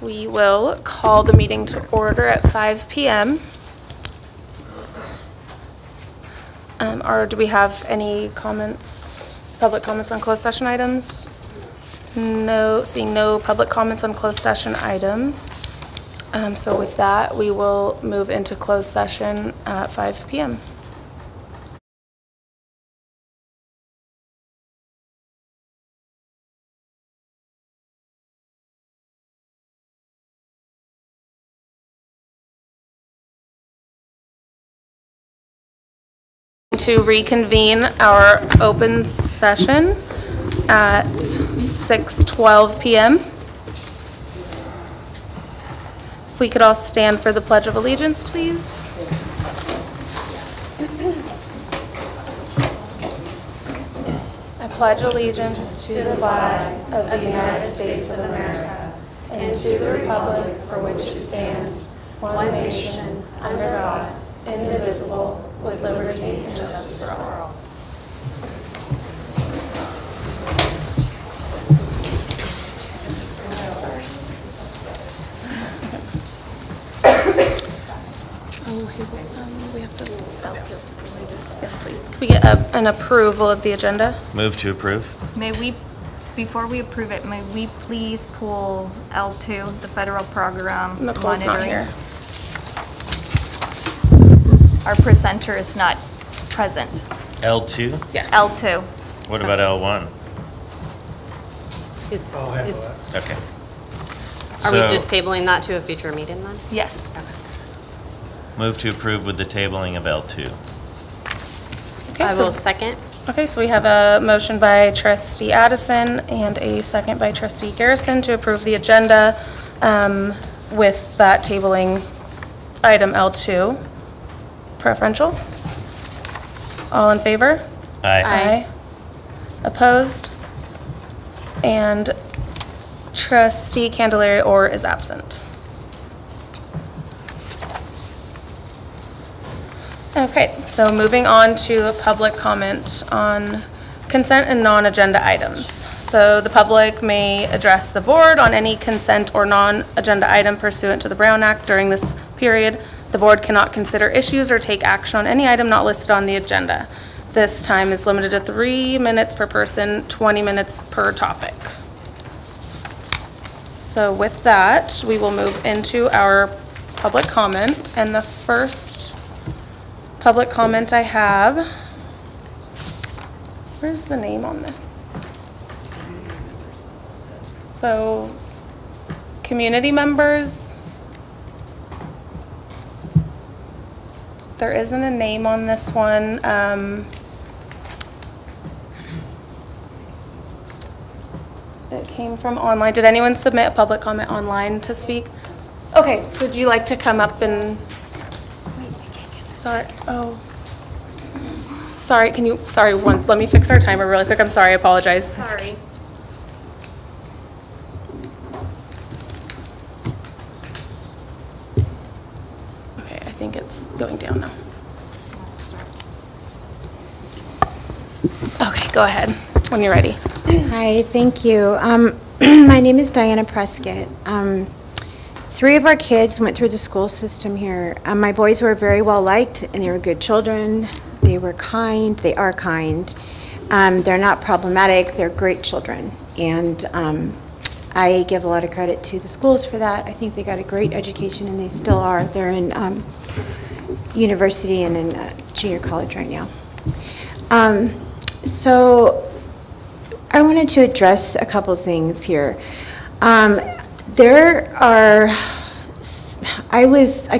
We will call the meeting to order at 5 p.m. Or do we have any comments, public comments on closed session items? No, seeing no public comments on closed session items. So with that, we will move into closed session at 5 p.m. To reconvene our open session at 6:12 p.m. If we could all stand for the Pledge of Allegiance, please. I pledge allegiance to the flag of the United States of America and to the republic for which it stands, one nation, under God, indivisible, with liberty and justice for all. We have to. Yes, please. Can we get an approval of the agenda? Move to approve. May we, before we approve it, may we please pull L2, the federal program Nicole's not monitoring? here. Our presenter is not present. L2? Yes. L2. What about L1? Okay. Are we So, just tabling that to a future meeting then? Yes. move to approve with the tabling of L2. Okay, I will so, second. okay, so we have a motion by trustee Addison and a second by trustee Garrison to approve the agenda with that tabling item L2. Preferential? All in favor? Aye. Opposed? And trustee Candelaria Orr is absent. Okay, so moving on to public comment on consent and non-agenda items. So the public may address the board on any consent or non-agenda item pursuant to the Brown Act during this period. The board cannot consider issues or take action on any item not listed on the agenda. This time is limited to 3 minutes per person, 20 minutes per topic. So with that, we will move into our public comment, and the first public comment I have, where's the name on this? So, community members. There isn't a name on this one. It came from online. Did anyone submit a public comment online to speak? Okay, would you like to come up and? Sorry, oh. Sorry, let me fix our timer really quick. I'm sorry, I apologize. Sorry. Okay, I think it's going down now. Okay, go ahead, when you're ready. Hi, thank you. My name is Diana Prescott. 3 of our kids went through the school system here. My boys were very well liked, and they were good children. They were kind. They are kind. They're not problematic. They're great children. And I give a lot of credit to the schools for that. I think they got a great education, and they still are. They're in university and in junior college right now. So I wanted to address a couple things here. I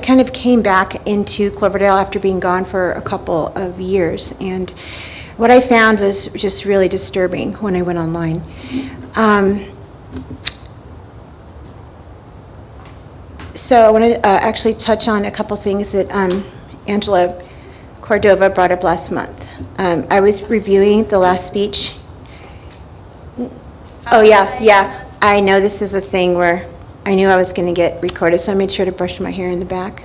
kind of came back into Cloverdale after being gone for a couple of years, and what I found was just really disturbing when I went online. So I want to actually touch on a couple things that Angela Cordova brought up last month. I was reviewing the last speech. Oh, yeah. I know this is a thing where I knew I was going to get recorded, so I made sure to brush my hair in the back.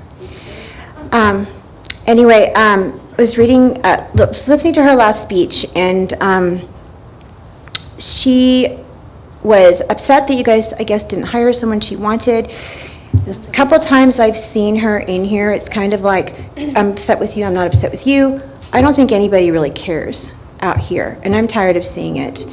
Anyway, I was listening to her last speech, and she was upset that you guys, I guess, didn't hire someone she wanted. A couple times I've seen her in here, it's kind of like, I'm upset with you, I'm not upset with you. I don't think anybody really cares out here, and I'm tired of seeing it.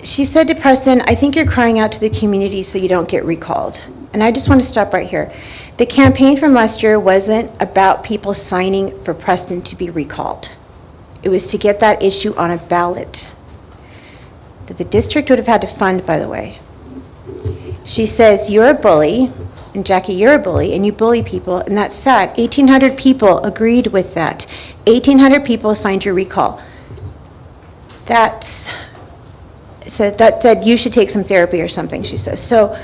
She said to Preston, I think you're crying out to the community so you don't get recalled. And I just want to stop right here. The campaign from last year wasn't about people signing for Preston to be recalled. It was to get that issue on a ballot that the district would have had to fund, by the way. She says, you're a bully, and Jackie, you're a bully, and you bully people, and that's sad. 1,800 people agreed with that. 1,800 people signed your recall. That said you should take some therapy or something, she says. So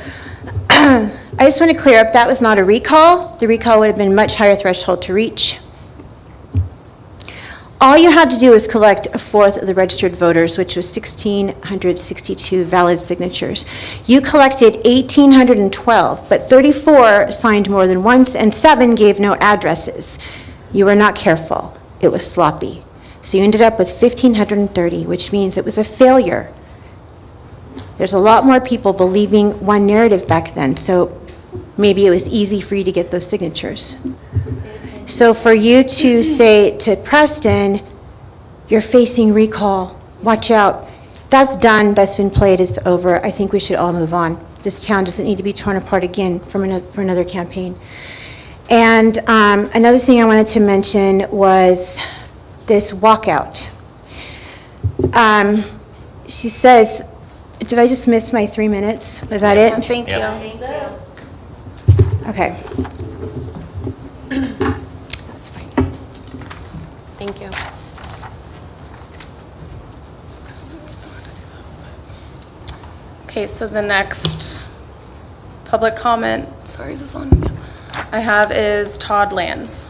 I just want to clear up, that was not a recall. The recall would have been much higher threshold to reach. All you had to do was collect a fourth of the registered voters, which was 1,662 valid signatures. You collected 1,812, but 34 signed more than once, and 7 gave no addresses. You were not careful. It was sloppy. So you ended up with 1,530, which means it was a failure. There's a lot more people believing one narrative back then, so maybe it was easy for you to get those signatures. So for you to say to Preston, you're facing recall, watch out, that's done, that's been played, it's over. I think we should all move on. This town doesn't need to be torn apart again for another campaign. And another thing I wanted to mention was this walkout. She says, did I just miss my 3 minutes? Was that it? Thank you. Okay. That's fine. Thank you. Okay, so the next public comment, sorry, is this on? Yeah. I have is Todd Lands.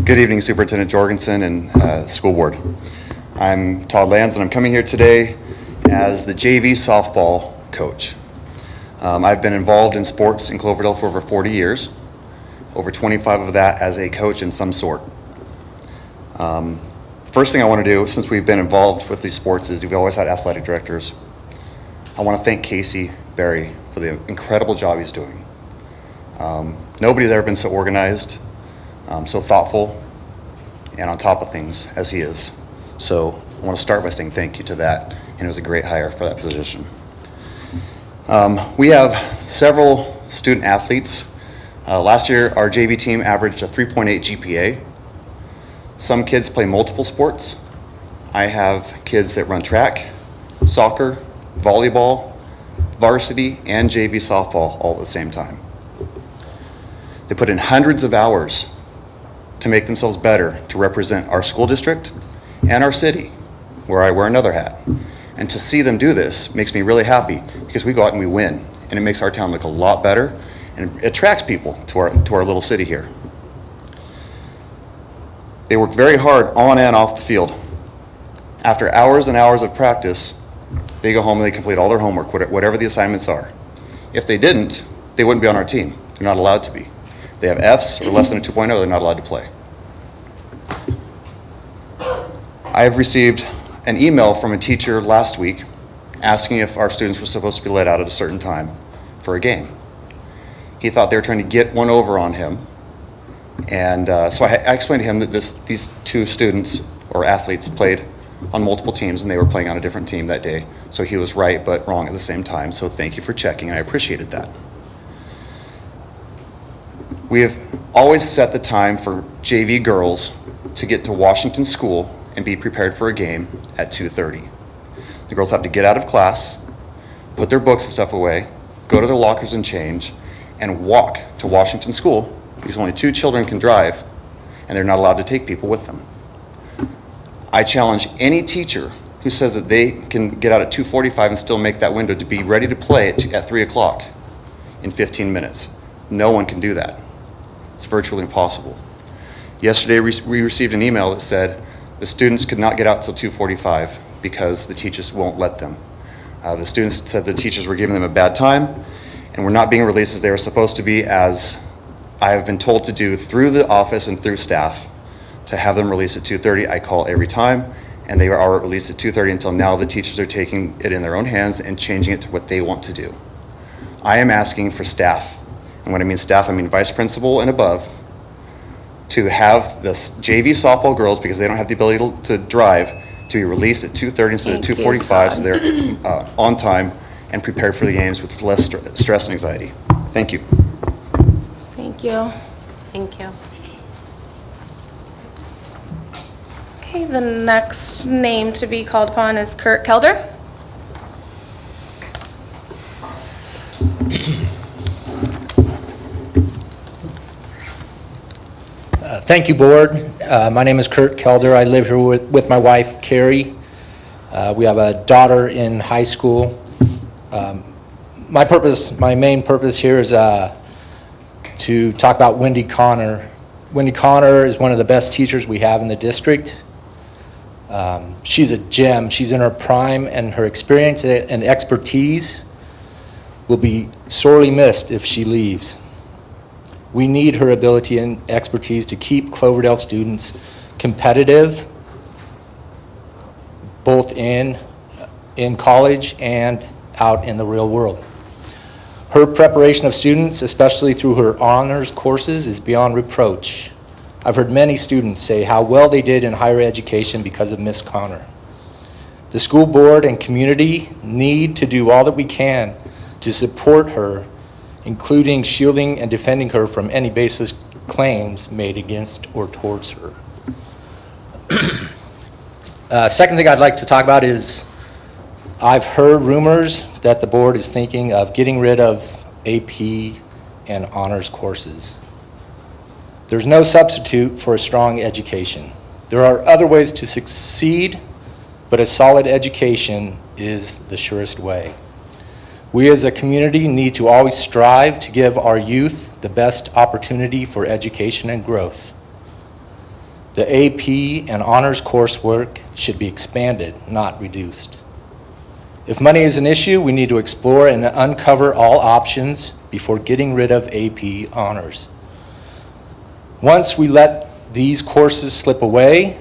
Good evening, Superintendent Jorgensen and School Board. I'm Todd Lands, and I'm coming here today as the JV softball coach. I've been involved in sports in Cloverdale for over 40 years, over 25 of that as a coach in some sort. First thing I want to do, since we've been involved with these sports, is we've always had athletic directors. I want to thank Casey Berry for the incredible job he's doing. Nobody's ever been so organized, so thoughtful, and on top of things as he is. So I want to start by saying thank you to that, and it was a great hire for that position. We have several student athletes. Last year, our JV team averaged a 3.8 GPA. Some kids play multiple sports. I have kids that run track, soccer, volleyball, varsity, and JV softball all at the same time. They put in hundreds of hours to make themselves better to represent our school district and our city, where I wear another hat. And to see them do this makes me really happy, because we go out and we win, and it makes our town look a lot better, and it attracts people to our little city here. They work very hard on and off the field. After hours and hours of practice, they go home and they complete all their homework, whatever the assignments are. If they didn't, they wouldn't be on our team. They're not allowed to be. If they have Fs or less than a 2.0, they're not allowed to play. I have received an email from a teacher last week asking if our students were supposed to be let out at a certain time for a game. He thought they were trying to get one over on him. And so I explained to him that these two students or athletes played on multiple teams, and they were playing on a different team that day. So he was right but wrong at the same time. So thank you for checking. I appreciated that. We have always set the time for JV girls to get to Washington School and be prepared for a game at 2:30. The girls have to get out of class, put their books and stuff away, go to their lockers and change, and walk to Washington School, because only 2 children can drive, and they're not allowed to take people with them. I challenge any teacher who says that they can get out at 2:45 and still make that window to be ready to play at 3 o'clock in 15 minutes. No one can do that. It's virtually impossible. Yesterday, we received an email that said the students could not get out till 2:45 because the teachers won't let them. The students said the teachers were giving them a bad time and were not being released as they were supposed to be as I have been told to do through the office and through staff to have them released at 2:30. I call every time, and they are released at 2:30 until now. The teachers are taking it in their own hands and changing it to what they want to do. I am asking for staff, and when I mean staff, I mean vice principal and above, to have the JV softball girls, because they don't have the ability to drive, to be released at 2:30 instead of Thank you, 2:45, so Todd. they're on time and prepared for the games with less stress and anxiety. Thank you. Thank you. Thank you. Okay, the next name to be called upon is Kurt Kelder. Thank you, Board. My name is Kurt Kelder. I live here with my wife, Carrie. We have a daughter in high school. My main purpose here is to talk about Wendy Connor. Wendy Connor is one of the best teachers we have in the district. She's a gem. She's in her prime, and her experience and expertise will be sorely missed if she leaves. We need her ability and expertise to keep Cloverdale students competitive, both in college and out in the real world. Her preparation of students, especially through her honors courses, is beyond reproach. I've heard many students say how well they did in higher education because of Miss Connor. The school board and community need to do all that we can to support her, including shielding and defending her from any baseless claims made against or towards her. Second thing I'd like to talk about is I've heard rumors that the board is thinking of getting rid of AP and honors courses. There's no substitute for a strong education. There are other ways to succeed, but a solid education is the surest way. We as a community need to always strive to give our youth the best opportunity for education and growth. The AP and honors coursework should be expanded, not reduced. If money is an issue, we need to explore and uncover all options before getting rid of AP honors. Once we let these courses slip away,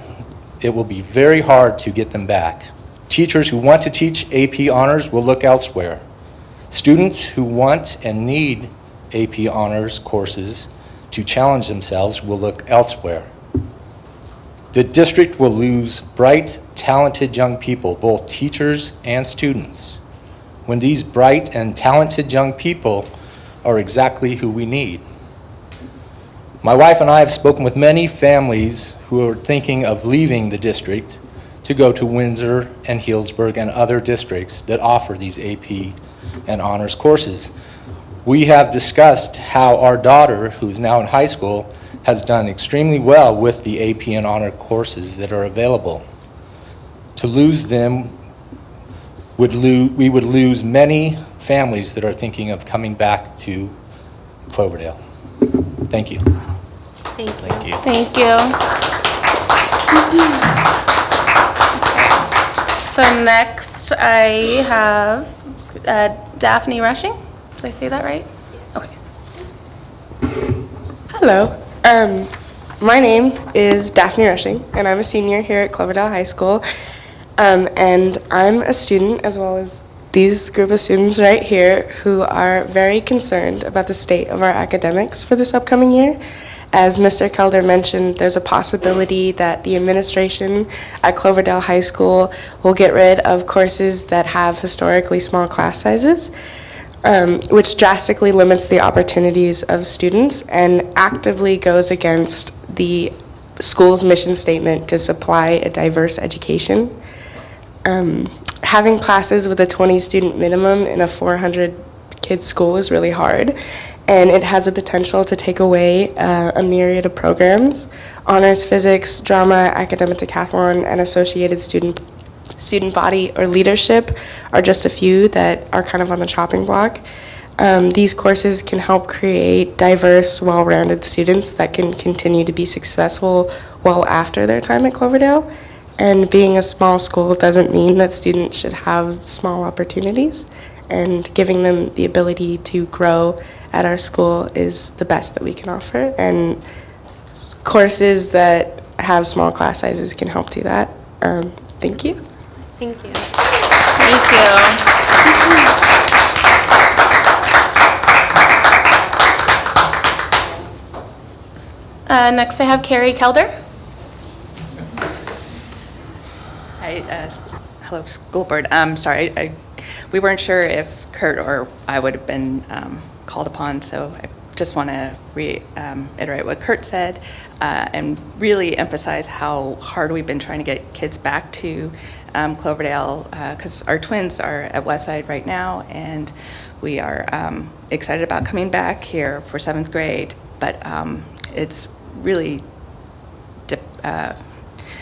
it will be very hard to get them back. Teachers who want to teach AP honors will look elsewhere. Students who want and need AP honors courses to challenge themselves will look elsewhere. The district will lose bright, talented young people, both teachers and students, when these bright and talented young people are exactly who we need. My wife and I have spoken with many families who are thinking of leaving the district to go to Windsor and Healdsburg and other districts that offer these AP and honors courses. We have discussed how our daughter, who's now in high school, has done extremely well with the AP and honor courses that are available. To lose them, we would lose many families that are thinking of coming back to Cloverdale. Thank you. Thank you. Thank you. Thank you. So next I have Daphne Rushing. Did I say that right? Okay. Hello. My name is Daphne Rushing, and I'm a senior here at Cloverdale High School. And I'm a student, as well as these group of students right here, who are very concerned about the state of our academics for this upcoming year. As Mr. Kelder mentioned, there's a possibility that the administration at Cloverdale High School will get rid of courses that have historically small class sizes, which drastically limits the opportunities of students and actively goes against the school's mission statement to supply a diverse education. Having classes with a 20-student minimum in a 400-kid school is really hard, and it has a potential to take away a myriad of programs. Honors physics, drama, academic decathlon, and associated student body or leadership are just a few that are kind of on the chopping block. These courses can help create diverse, well-rounded students that can continue to be successful well after their time at Cloverdale. And being a small school doesn't mean that students should have small opportunities, and giving them the ability to grow at our school is the best that we can offer, and courses that have small class sizes can help do that. Thank you. Thank you. Thank you. Next, I have Carrie Kelder. Hi, hello, school board. Sorry, we weren't sure if Kurt or I would have been called upon, so I just want to reiterate what Kurt said and really emphasize how hard we've been trying to get kids back to Cloverdale, because our twins are at Westside right now, and we are excited about coming back here for 7th grade, but it's really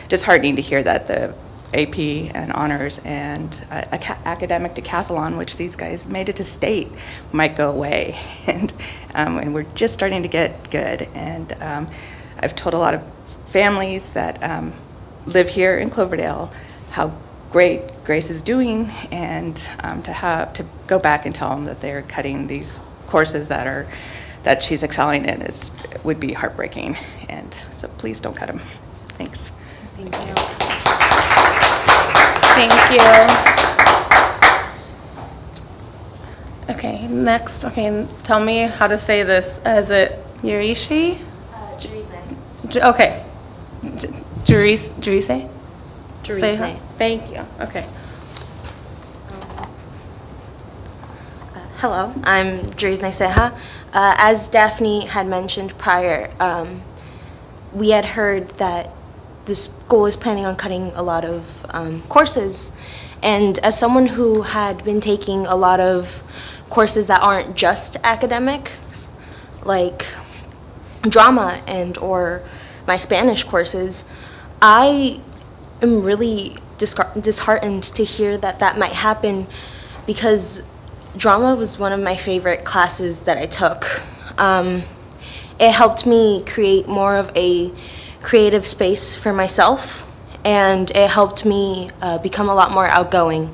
disheartening to hear that the AP and honors and academic decathlon, which these guys made it to state, might go away. And we're just starting to get good. And I've told a lot of families that live here in Cloverdale how great Grace is doing, and to go back and tell them that they're cutting these courses that she's excelling in would be heartbreaking. And so please don't cut them. Thanks. Thank you. Thank you. Okay, next, okay, tell me how to say this. Is it Yurishi? Okay. Jurise? Say her. Jurise. Thank you, okay. Hello, I'm Dresne Seha. As Daphne had mentioned prior, we had heard that the school is planning on cutting a lot of courses, and as someone who had been taking a lot of courses that aren't just academics, like drama and or my Spanish courses, I am really disheartened to hear that might happen, because drama was one of my favorite classes that I took. It helped me create more of a creative space for myself, and it helped me become a lot more outgoing.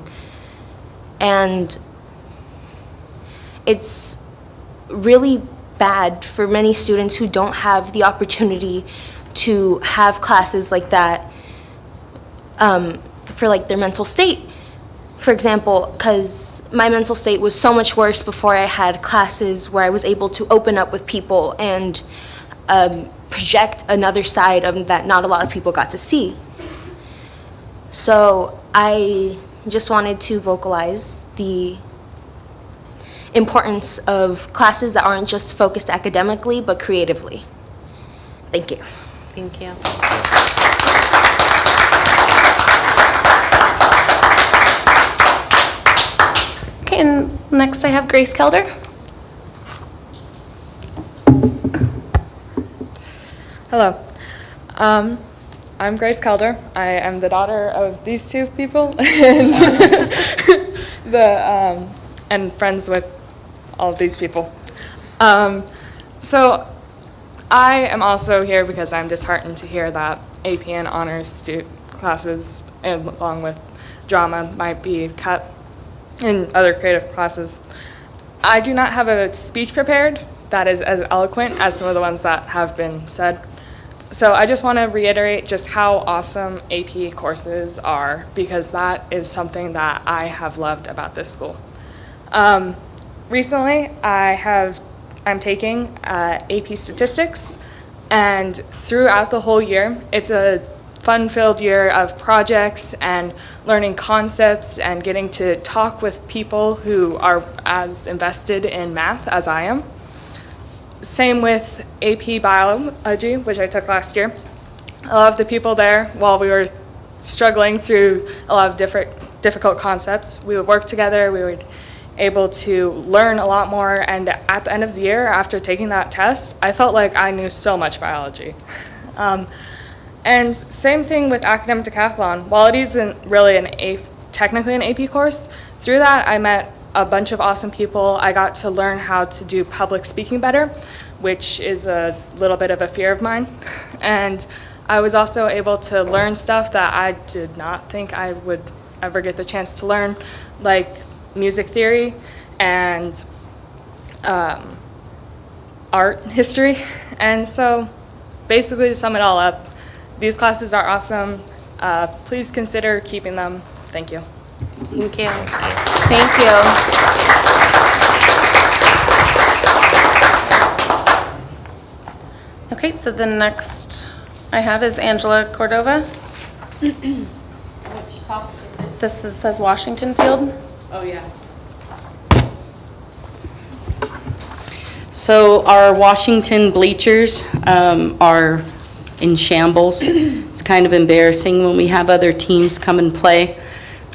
And it's really bad for many students who don't have the opportunity to have classes like that for like their mental state. For example, because my mental state was so much worse before I had classes where I was able to open up with people and project another side of that not a lot of people got to see. So I just wanted to vocalize the importance of classes that aren't just focused academically, but creatively. Thank you. Thank you. Okay, and next I have Grace Kelder. Hello. I'm Grace Kelder. I am the daughter of these two people and and friends with all of these people. So I am also here because I'm disheartened to hear that AP and honors classes, along with drama, might be cut in other creative classes. I do not have a speech prepared that is as eloquent as some of the ones that have been said. So I just want to reiterate just how awesome AP courses are, because that is something that I have loved about this school. Recently, I'm taking AP Statistics, and throughout the whole year, it's a fun-filled year of projects and learning concepts and getting to talk with people who are as invested in math as I am. Same with AP Biology, which I took last year. A lot of the people there, while we were struggling through a lot of difficult concepts, we would work together, we were able to learn a lot more, and at the end of the year, after taking that test, I felt like I knew so much biology. And same thing with academic decathlon. While it isn't really technically an AP course, through that I met a bunch of awesome people. I got to learn how to do public speaking better, which is a little bit of a fear of mine. And I was also able to learn stuff that I did not think I would ever get the chance to learn, like music theory and art history. And so basically to sum it all up, these classes are awesome. Please consider keeping them. Thank you. Thank you. Thank you. Okay, so the next I have is Angela Cordova. This says Washington Field. Oh, yeah. So our Washington bleachers are in shambles. It's kind of embarrassing when we have other teams come and play.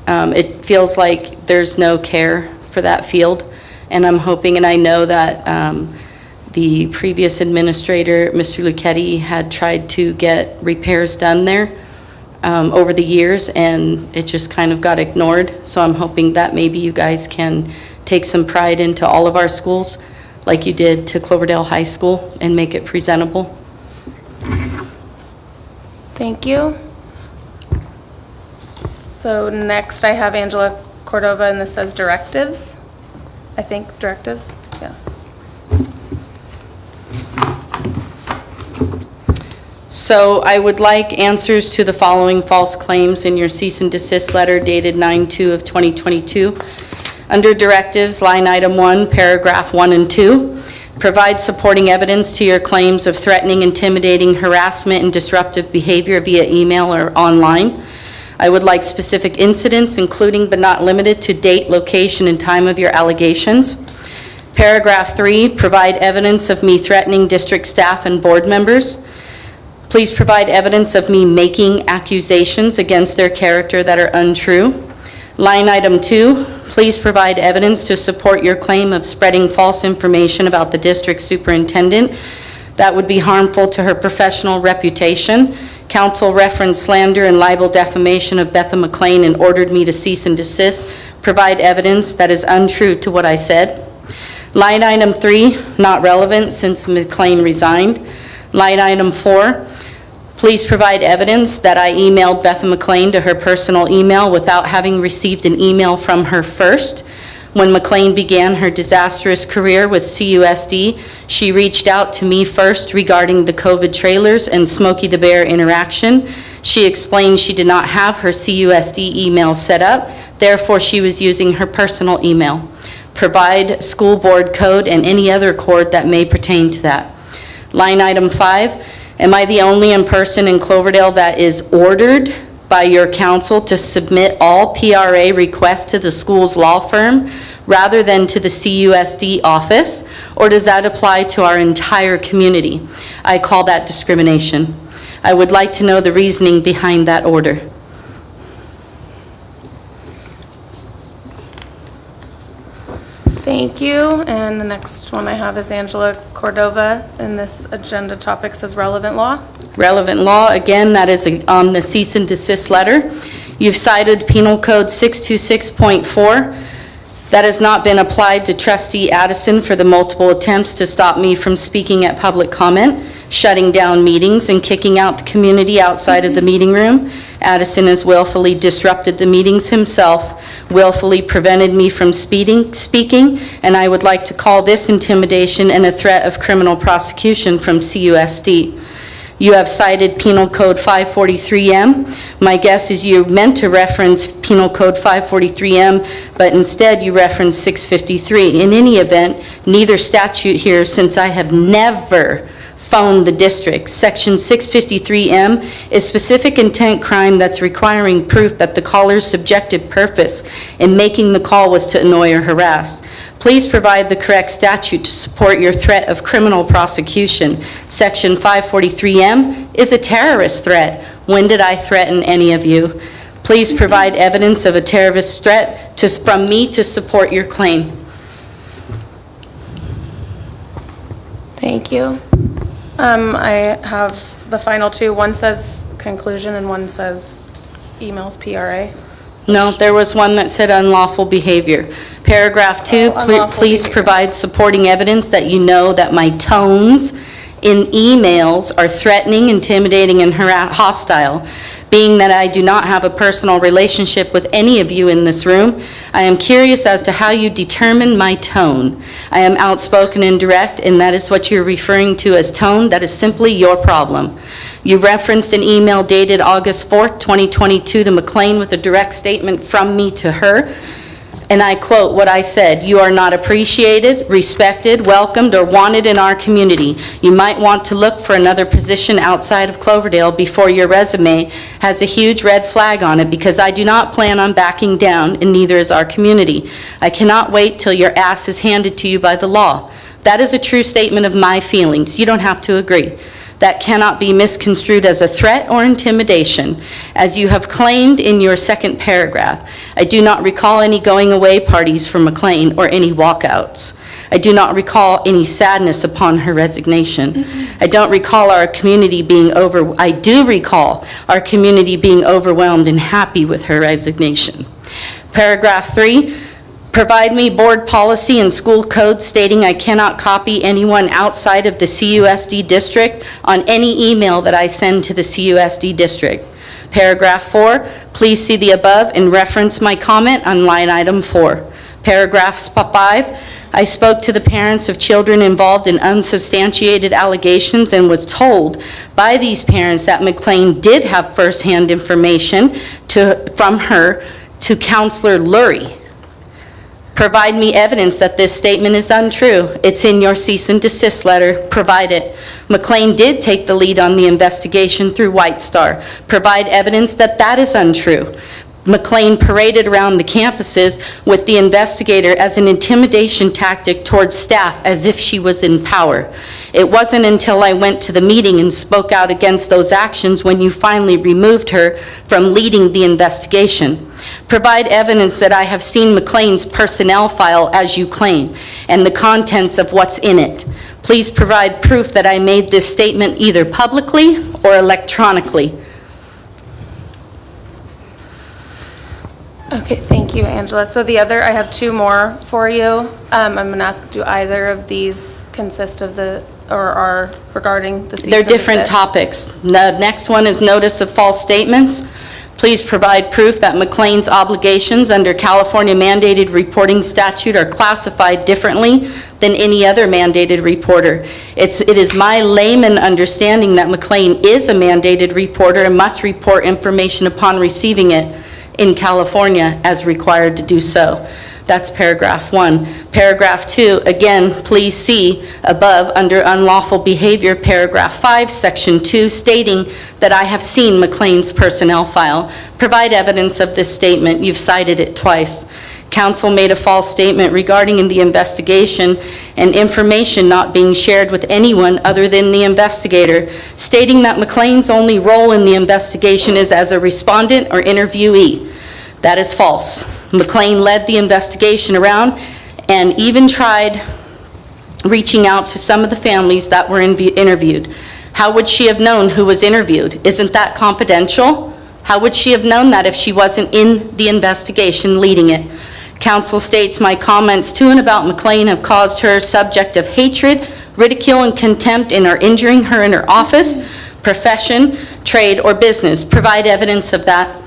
It feels like there's no care for that field, and I'm hoping, and I know that the previous administrator, Mr. Lucchetti, had tried to get repairs done there over the years, and it just kind of got ignored. So I'm hoping that maybe you guys can take some pride into all of our schools, like you did to Cloverdale High School, and make it presentable. Thank you. So next I have Angela Cordova, and this says directives. I think directives, yeah. So I would like answers to the following false claims in your cease and desist letter dated 9/2 of 2022. Under directives, line item 1, paragraph 1 and 2, provide supporting evidence to your claims of threatening, intimidating, harassment, and disruptive behavior via email or online. I would like specific incidents, including but not limited to date, location, and time of your allegations. Paragraph 3, provide evidence of me threatening district staff and board members. Please provide evidence of me making accusations against their character that are untrue. Line item 2, please provide evidence to support your claim of spreading false information about the district superintendent that would be harmful to her professional reputation. Counsel referenced slander and libel defamation of Betha McLean and ordered me to cease and desist. Provide evidence that is untrue to what I said. Line item 3, not relevant since McLean resigned. Line item 4, please provide evidence that I emailed Betha McLean to her personal email without having received an email from her first. When McLean began her disastrous career with CUSD, she reached out to me first regarding the COVID trailers and Smokey the Bear interaction. She explained she did not have her CUSD email set up, therefore she was using her personal email. Provide school board code and any other cord that may pertain to that. Line item 5, am I the only person in Cloverdale that is ordered by your council to submit all PRA requests to the school's law firm rather than to the CUSD office, or does that apply to our entire community? I call that discrimination. I would like to know the reasoning behind that order. Thank you. And the next one I have is Angela Cordova, and this agenda topic says relevant law. Relevant law, again, that is on the cease and desist letter. You've cited Penal Code 626.4. That has not been applied to Trustee Addison for the multiple attempts to stop me from speaking at public comment, shutting down meetings, and kicking out the community outside of the meeting room. Addison has willfully disrupted the meetings himself, willfully prevented me from speaking, and I would like to call this intimidation and a threat of criminal prosecution from CUSD. You have cited Penal Code 543M. My guess is you meant to reference Penal Code 543M, but instead you referenced 653. In any event, neither statute here, since I have never phoned the district. Section 653M is specific intent crime that's requiring proof that the caller's subjective purpose in making the call was to annoy or harass. Please provide the correct statute to support your threat of criminal prosecution. Section 543M is a terrorist threat. When did I threaten any of you? Please provide evidence of a terrorist threat from me to support your claim. Thank you. I have the final two. One says conclusion and one says emails PRA. No, there was one that said unlawful behavior. Paragraph 2, unlawful please behavior. provide supporting evidence that you know that my tones in emails are threatening, intimidating, and hostile. Being that I do not have a personal relationship with any of you in this room, I am curious as to how you determine my tone. I am outspoken and direct, and that is what you're referring to as tone. That is simply your problem. You referenced an email dated August 4th, 2022 to McLean with a direct statement from me to her. And I quote what I said, "You are not appreciated, respected, welcomed, or wanted in our community. You might want to look for another position outside of Cloverdale before your resume has a huge red flag on it, because I do not plan on backing down, and neither is our community. I cannot wait till your ass is handed to you by the law." That is a true statement of my feelings. You don't have to agree. That cannot be misconstrued as a threat or intimidation, as you have claimed in your second paragraph. I do not recall any going-away parties for McLean or any walkouts. I do not recall any sadness upon her resignation. I don't recall our community being I do recall our community being overwhelmed and happy with her resignation. Paragraph 3. Provide me board policy and school code stating I cannot copy anyone outside of the CUSD district on any email that I send to the CUSD district. Paragraph 4, please see the above and reference my comment on line item 4. Paragraph 5, I spoke to the parents of children involved in unsubstantiated allegations and was told by these parents that McLean did have firsthand information from her to Counselor Lurie. Provide me evidence that this statement is untrue. It's in your cease and desist letter. Provide it. McLean did take the lead on the investigation through White Star. Provide evidence that that is untrue. McLean paraded around the campuses with the investigator as an intimidation tactic towards staff as if she was in power. It wasn't until I went to the meeting and spoke out against those actions when you finally removed her from leading the investigation. Provide evidence that I have seen McLean's personnel file as you claim and the contents of what's in it. Please provide proof that I made this statement either publicly or electronically. Okay, thank you, Angela. So I have two more for you. I'm going to ask, do either of these consist of or are regarding the cease They're and different desist? topics. The next one is notice of false statements. Please provide proof that McLean's obligations under California mandated reporting statute are classified differently than any other mandated reporter. It is my layman understanding that McLean is a mandated reporter and must report information upon receiving it in California as required to do so. That's paragraph 1. Paragraph 2, again, please see above under unlawful behavior, paragraph 5, section 2, stating that I have seen McLean's personnel file. Provide evidence of this statement. You've cited it twice. Counsel made a false statement regarding the investigation and information not being shared with anyone other than the investigator, stating that McLean's only role in the investigation is as a respondent or interviewee. That is false. McLean led the investigation around and even tried reaching out to some of the families that were interviewed. How would she have known who was interviewed? Isn't that confidential? How would she have known that if she wasn't in the investigation leading it? Counsel states my comments to and about McLean have caused her subject of hatred, ridicule, and contempt and are injuring her in her office, profession, trade, or business. Provide evidence of that.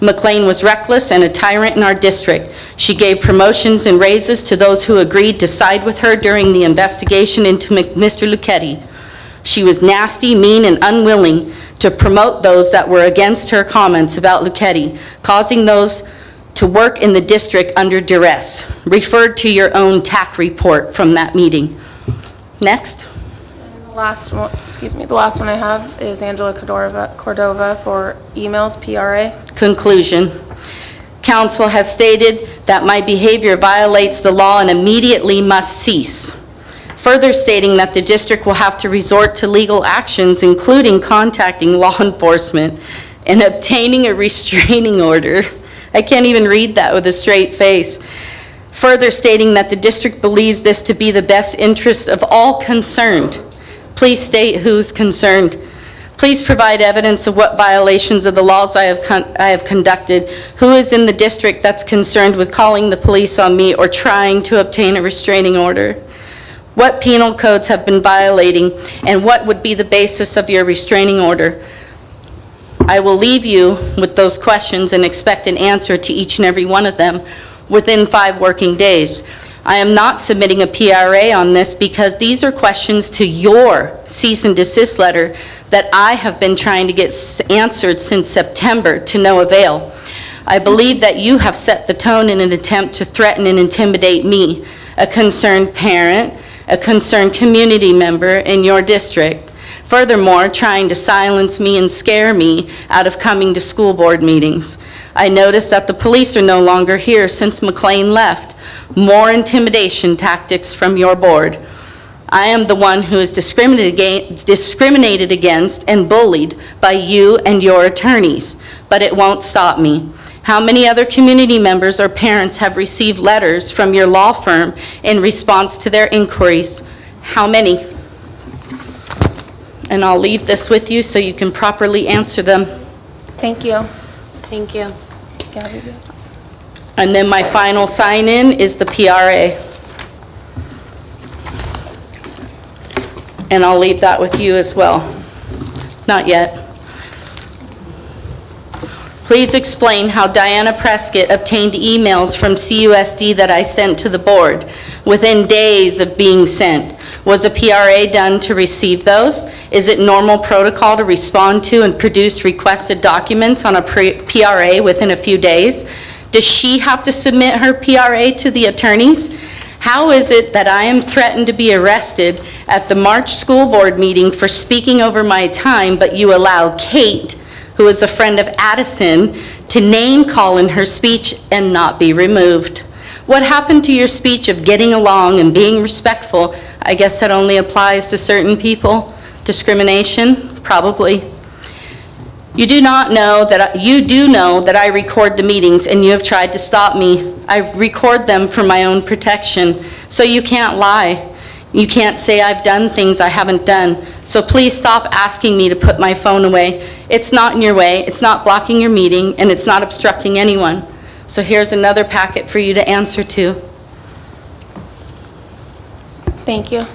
McLean was reckless and a tyrant in our district. She gave promotions and raises to those who agreed to side with her during the investigation into Mr. Lucchetti. She was nasty, mean, and unwilling to promote those that were against her comments about Lucchetti, causing those to work in the district under duress. Referred to your own TAC report from that meeting. Next. The last one I have is Angela Cordova for emails, PRA. Conclusion. Counsel has stated that my behavior violates the law and immediately must cease. Further stating that the district will have to resort to legal actions, including contacting law enforcement and obtaining a restraining order. I can't even read that with a straight face. Further stating that the district believes this to be the best interest of all concerned. Please state who's concerned. Please provide evidence of what violations of the laws I have conducted. Who is in the district that's concerned with calling the police on me or trying to obtain a restraining order? What penal codes have been violating, and what would be the basis of your restraining order? I will leave you with those questions and expect an answer to each and every one of them within 5 working days. I am not submitting a PRA on this because these are questions to your cease and desist letter that I have been trying to get answered since September to no avail. I believe that you have set the tone in an attempt to threaten and intimidate me, a concerned parent, a concerned community member in your district. Furthermore, trying to silence me and scare me out of coming to school board meetings. I noticed that the police are no longer here since McLean left. More intimidation tactics from your board. I am the one who is discriminated against and bullied by you and your attorneys, but it won't stop me. How many other community members or parents have received letters from your law firm in response to their inquiries? How many? And I'll leave this with you so you can properly answer them. Thank you. Thank you. Gabby, good. And then my final sign-in is the PRA. And I'll leave that with you as well. Not yet. Please explain how Diana Prescott obtained emails from CUSD that I sent to the board within days of being sent. Was a PRA done to receive those? Is it normal protocol to respond to and produce requested documents on a PRA within a few days? Does she have to submit her PRA to the attorneys? How is it that I am threatened to be arrested at the March school board meeting for speaking over my time, but you allow Kate, who is a friend of Addison, to name call in her speech and not be removed? What happened to your speech of getting along and being respectful? I guess that only applies to certain people. Discrimination? Probably. You do know that I record the meetings and you have tried to stop me. I record them for my own protection. So you can't lie. You can't say I've done things I haven't done. So please stop asking me to put my phone away. It's not in your way, it's not blocking your meeting, and it's not obstructing anyone. So here's another packet for you to answer to. Thank you.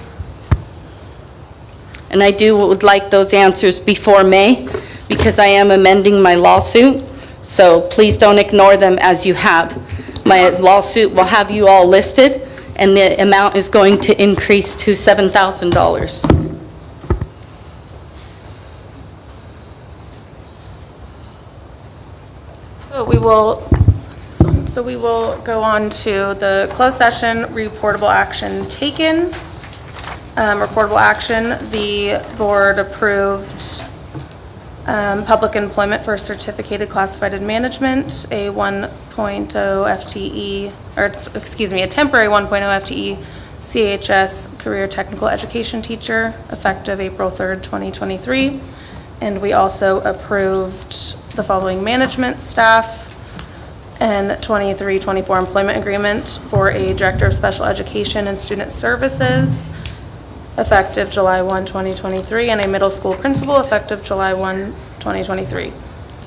And I would like those answers before May, because I am amending my lawsuit. So please don't ignore them as you have. My lawsuit will have you all listed, and the amount is going to increase to $7,000. So we will go on to the closed session, reportable action taken. Reportable action, the board approved public employment for certificated classified management, a 1.0 FTE, or excuse me, a temporary 1.0 FTE CHS career technical education teacher effective April 3rd, 2023. And we also approved the following management staff and 23-24 employment agreement for a director of special education and student services effective July 1, 2023, and a middle school principal effective July 1, 2023.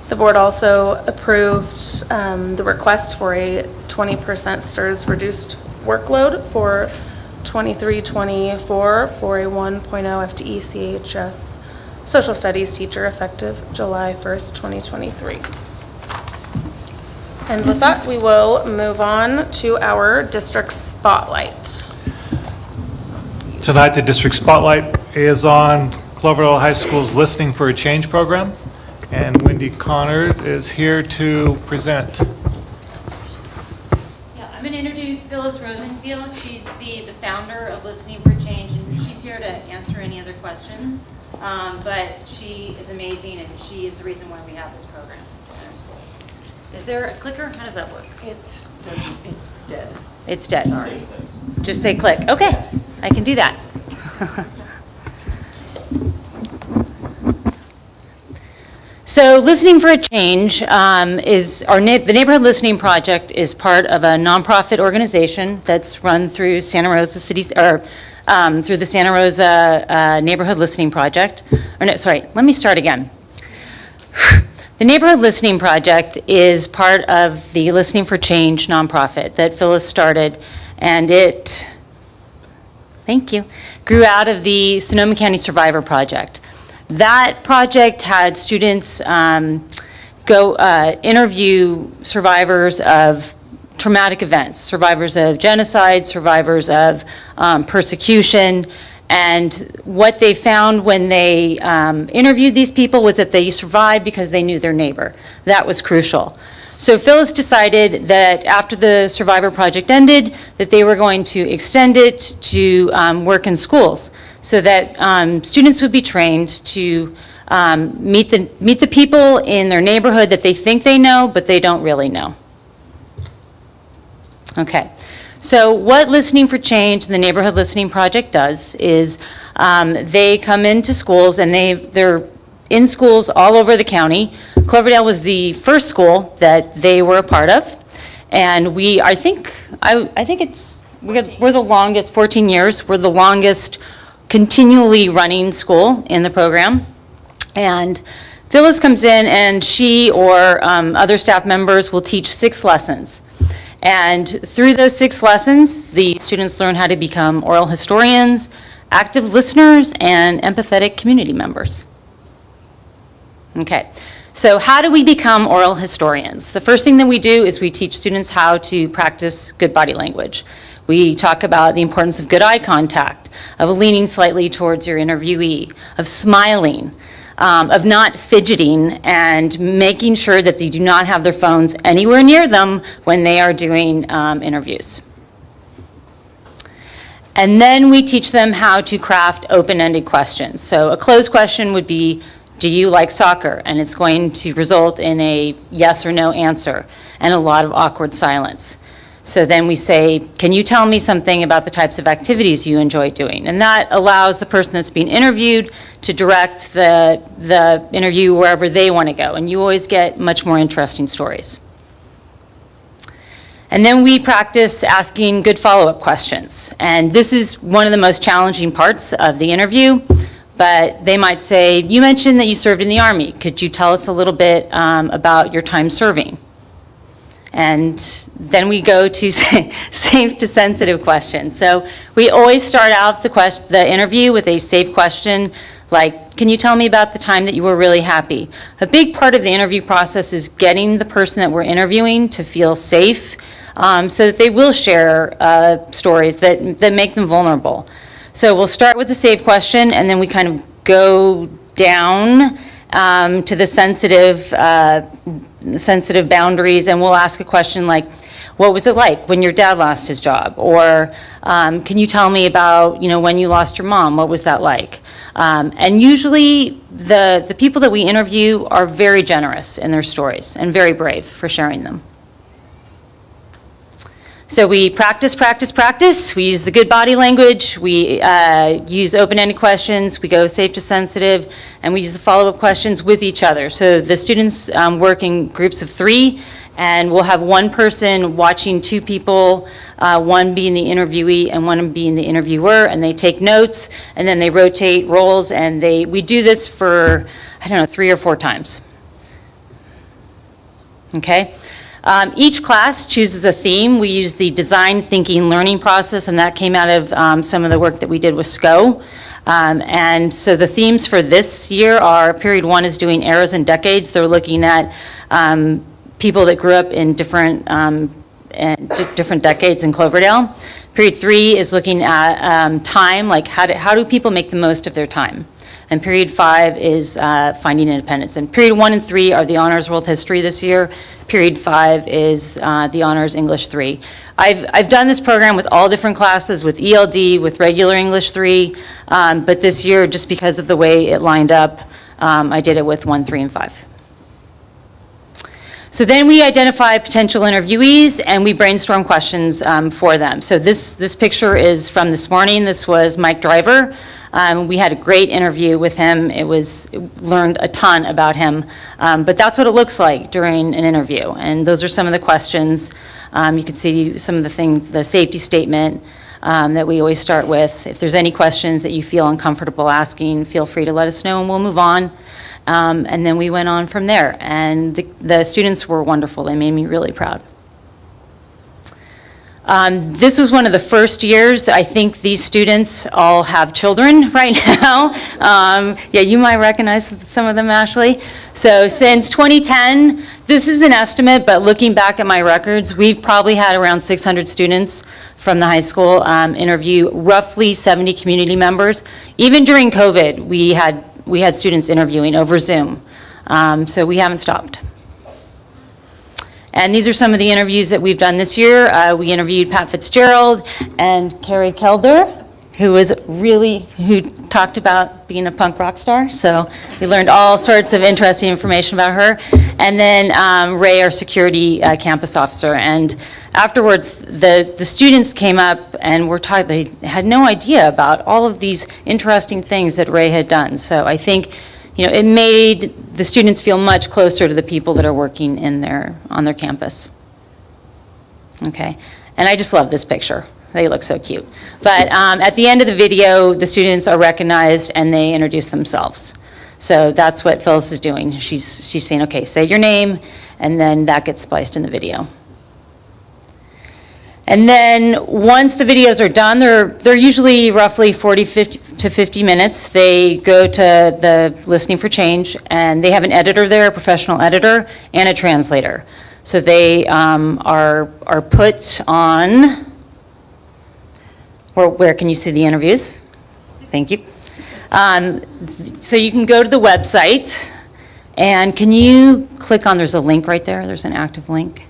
The board also approved the request for a 20% STRS reduced workload for 23-24 for a 1.0 FTE CHS social studies teacher effective July 1st, 2023. And with that, we will move on to our district spotlight. Tonight, the district spotlight is on Cloverdale High School's Listening for a Change program, and Wendy Connors is here to present. Yeah, I'm going to introduce Phyllis Rosenfield. She's the founder of Listening for Change, and she's here to answer any other questions. But she is amazing, and she is the reason why we have this program in our school. Is there a clicker? How does that work? It doesn't, it's dead. It's dead. Sorry. Just say click. Okay, I can do that. So Listening for a Change is the Neighborhood Listening Project is part of a nonprofit organization that's run through Santa Rosa City's, or through the Santa Rosa Neighborhood Listening Project. Or no, sorry, let me start again. The Neighborhood Listening Project is part of the Listening for Change nonprofit that Phyllis started, and it, thank you, grew out of the Sonoma County Survivor Project. That project had students go interview survivors of traumatic events, survivors of genocide, survivors of persecution. And what they found when they interviewed these people was that they survived because they knew their neighbor. That was crucial. So Phyllis decided that after the Survivor Project ended, that they were going to extend it to work in schools, so that students would be trained to meet the people in their neighborhood that they think they know, but they don't really know. Okay. So what Listening for Change and the Neighborhood Listening Project does is they come into schools, and they're in schools all over the county. Cloverdale was the first school that they were a part of, and I think we're the longest, 14 years, we're the longest continually running school in the program. And Phyllis comes in, and she or other staff members will teach 6 lessons. And through those 6 lessons, the students learn how to become oral historians, active listeners, and empathetic community members. Okay, so how do we become oral historians? The first thing that we do is we teach students how to practice good body language. We talk about the importance of good eye contact, of leaning slightly towards your interviewee, of smiling, of not fidgeting, and making sure that they do not have their phones anywhere near them when they are doing interviews. And then we teach them how to craft open-ended questions. So a closed question would be, do you like soccer? And it's going to result in a yes or no answer and a lot of awkward silence. So then we say, can you tell me something about the types of activities you enjoy doing? And that allows the person that's being interviewed to direct the interview wherever they want to go. And you always get much more interesting stories. And then we practice asking good follow-up questions. And this is one of the most challenging parts of the interview. But they might say, you mentioned that you served in the Army. Could you tell us a little bit about your time serving? And then we go to safe to sensitive questions. So we always start out the interview with a safe question, like, can you tell me about the time that you were really happy? A big part of the interview process is getting the person that we're interviewing to feel safe, so that they will share stories that make them vulnerable. So we'll start with the safe question, and then we kind of go down to the sensitive boundaries, and we'll ask a question like, what was it like when your dad lost his job? Or can you tell me about, when you lost your mom, what was that like? And usually the people that we interview are very generous in their stories and very brave for sharing them. So we practice. We use the good body language. We use open-ended questions. We go safe to sensitive, and we use the follow-up questions with each other. So the students work in groups of 3, and we'll have one person watching 2 people, one being the interviewee and one being the interviewer, and they take notes, and then they rotate roles, and we do this for, 3 or 4 times. Okay? Each class chooses a theme. We use the design thinking learning process, and that came out of some of the work that we did with SCO. And so the themes for this year are, period 1 is doing eras and decades. They're looking at people that grew up in different decades in Cloverdale. Period 3 is looking at time, like how do people make the most of their time? And period 5 is finding independence. And period 1 and 3 are the honors world history this year. Period 5 is the honors English 3. I've done this program with all different classes, with ELD, with regular English 3, but this year, just because of the way it lined up, I did it with 1, 3, and 5. So then we identify potential interviewees, and we brainstorm questions for them. So this picture is from this morning. This was Mike Driver. We had a great interview with him. Learned a ton about him. But that's what it looks like during an interview. And those are some of the questions. You can see some of the safety statement that we always start with. If there's any questions that you feel uncomfortable asking, feel free to let us know, and we'll move on. And then we went on from there. And the students were wonderful. They made me really proud. This was one of the first years that I think these students all have children right now. Yeah, you might recognize some of them, Ashley. So since 2010, this is an estimate, but looking back at my records, we've probably had around 600 students from the high school interview, roughly 70 community members. Even during COVID, we had students interviewing over Zoom. So we haven't stopped. And these are some of the interviews that we've done this year. We interviewed Pat Fitzgerald and Carrie Kelder, who talked about being a punk rock star. So we learned all sorts of interesting information about her. And then Ray, our security campus officer. And afterwards, the students came up and were taught, they had no idea about all of these interesting things that Ray had done. So I think, it made the students feel much closer to the people that are working on their campus. Okay, and I just love this picture. They look so cute. But at the end of the video, the students are recognized and they introduce themselves. So that's what Phyllis is doing. She's saying, okay, say your name, and then that gets spliced in the video. And then once the videos are done, they're usually roughly 40 to 50 minutes. They go to the Listening for Change, and they have an editor there, a professional editor, and a translator. So they are put on, where can you see the interviews? Thank you. So you can go to the website, and can you click on, there's a link right there, there's an active link.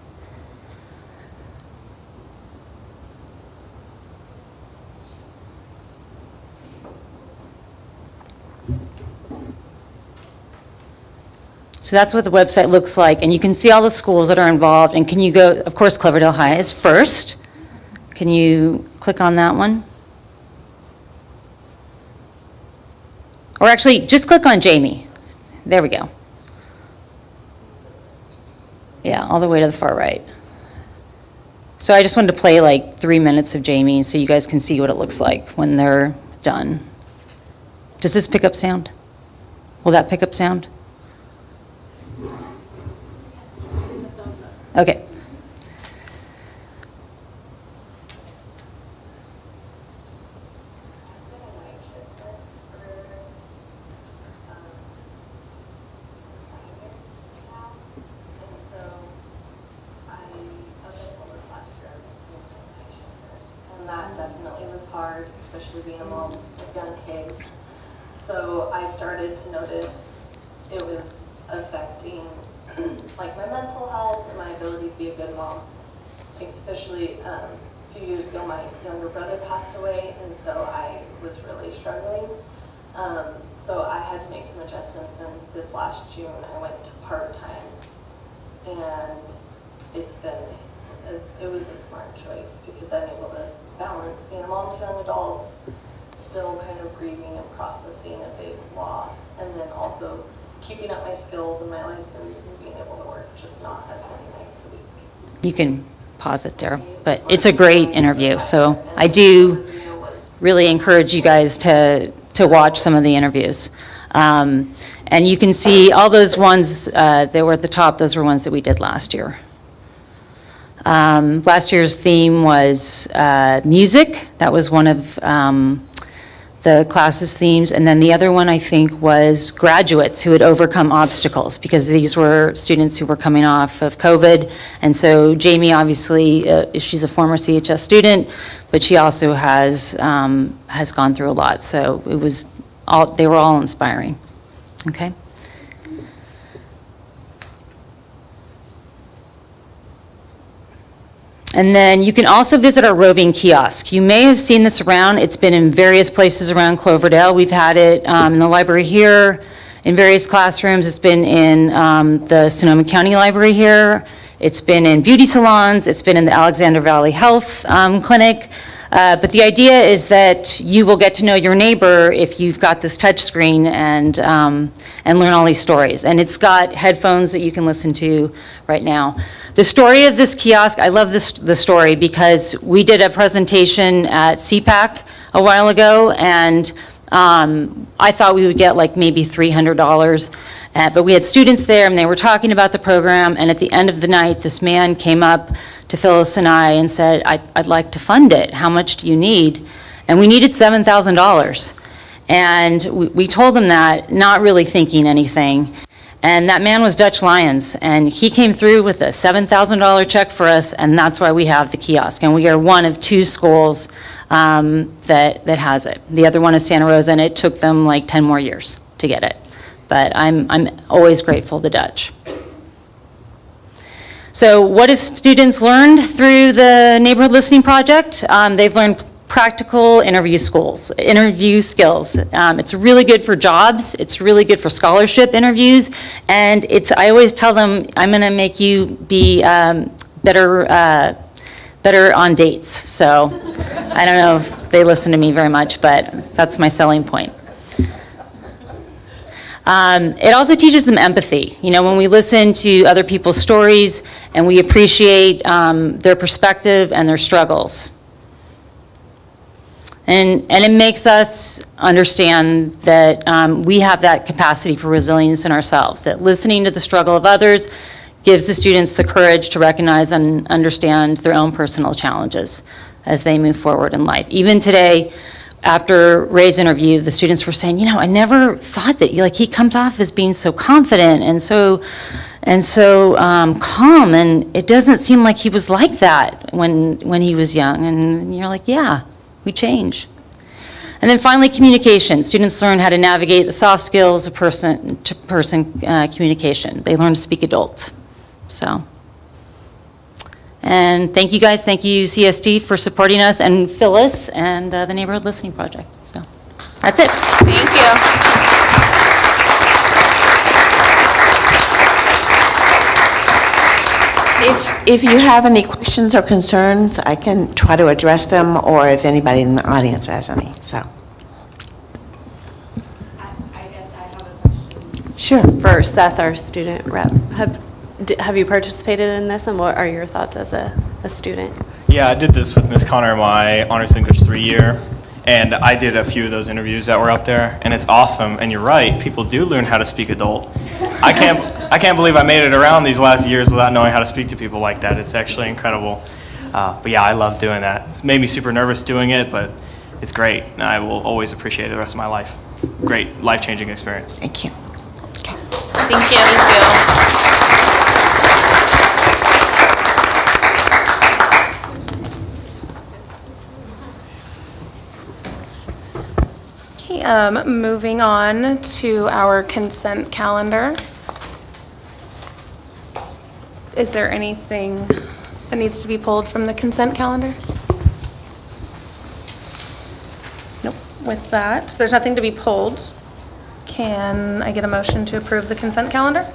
So that's what the website looks like, and you can see all the schools that are involved, and can you go, of course, Cloverdale High is first. Can you click on that one? Or actually, just click on Jamie. There we go. Yeah, all the way to the far right. So I just wanted to play like 3 minutes of Jamie so you guys can see what it looks like when they're done. Does this pick up sound? Will that pick up sound? Okay. And that definitely was hard, especially being a mom of young kids. So I started to notice it was affecting like my mental health and my ability to be a good mom. Especially a few years ago, my younger brother passed away, and so I was really struggling. So I had to make some adjustments, and this last June I went to part-time, and it was a smart choice because I'm able to balance being a mom to young adults, still kind of grieving and processing a big loss, and then also keeping up my skills and my license and being able to work just not as many nights a week. You can pause it there, but it's a great interview. So I do really encourage you guys to watch some of the interviews. And you can see all those ones that were at the top, those were ones that we did last year. Last year's theme was music. That was one of the class's themes. And then the other one, I think, was graduates who had overcome obstacles, because these were students who were coming off of COVID. And so Jamie, obviously, she's a former CHS student, but she also has gone through a lot. So they were all inspiring. Okay? And then you can also visit our roving kiosk. You may have seen this around. It's been in various places around Cloverdale. We've had it in the library here, in various classrooms. It's been in the Sonoma County Library here. It's been in beauty salons. It's been in the Alexander Valley Health Clinic. But the idea is that you will get to know your neighbor if you've got this touch screen and learn all these stories. And it's got headphones that you can listen to right now. The story of this kiosk, I love the story because we did a presentation at CPAC a while ago, and I thought we would get like maybe $300, but we had students there, and they were talking about the program, and at the end of the night, this man came up to Phyllis and I and said, I'd like to fund it. How much do you need? And we needed $7,000. And we told him that, not really thinking anything. And that man was Dutch Lions, and he came through with a $7,000 check for us, and that's why we have the kiosk. And we are one of 2 schools that has it. The other one is Santa Rosa, and it took them like 10 more years to get it. But I'm always grateful to Dutch. So what have students learned through the Neighborhood Listening Project? They've learned practical interview skills. It's really good for jobs. It's really good for scholarship interviews. And I always tell them, I'm going to make you be better on dates. So I don't know if they listen to me very much, but that's my selling point. It also teaches them empathy. You know, when we listen to other people's stories and we appreciate their perspective and their struggles. And it makes us understand that we have that capacity for resilience in ourselves, that listening to the struggle of others gives the students the courage to recognize and understand their own personal challenges as they move forward in life. Even today, after Ray's interview, the students were saying, you know, I never thought that, like, he comes off as being so confident and so calm, and it doesn't seem like he was like that when he was young. And you're like, yeah. We change. And then finally, communication. Students learn how to navigate the soft skills of person-to-person communication. They learn to speak adult. So, and thank you guys. Thank you, CSD, for supporting us, and Phyllis and the Neighborhood Listening Project. So, that's it. Thank you. If you have any questions or concerns, I can try to address them, or if anybody in the audience has any, so. I guess I have a question. Sure. For Seth, our student rep, have you participated in this, and what are your thoughts as a student? Yeah, I did this with Miss Connor my Honors English 3 year, and I did a few of those interviews that were up there, and it's awesome. And you're right, people do learn how to speak adult. I can't believe I made it around these last years without knowing how to speak to people like that. It's actually incredible. But yeah, I love doing that. It's made me super nervous doing it, but it's great. And I will always appreciate it the rest of my life. Great, life-changing experience. Thank you. Thank you. Okay, moving on to our consent calendar. Is there anything that needs to be pulled from the consent calendar? Nope. With that, if there's nothing to be pulled, can I get a motion to approve the consent calendar?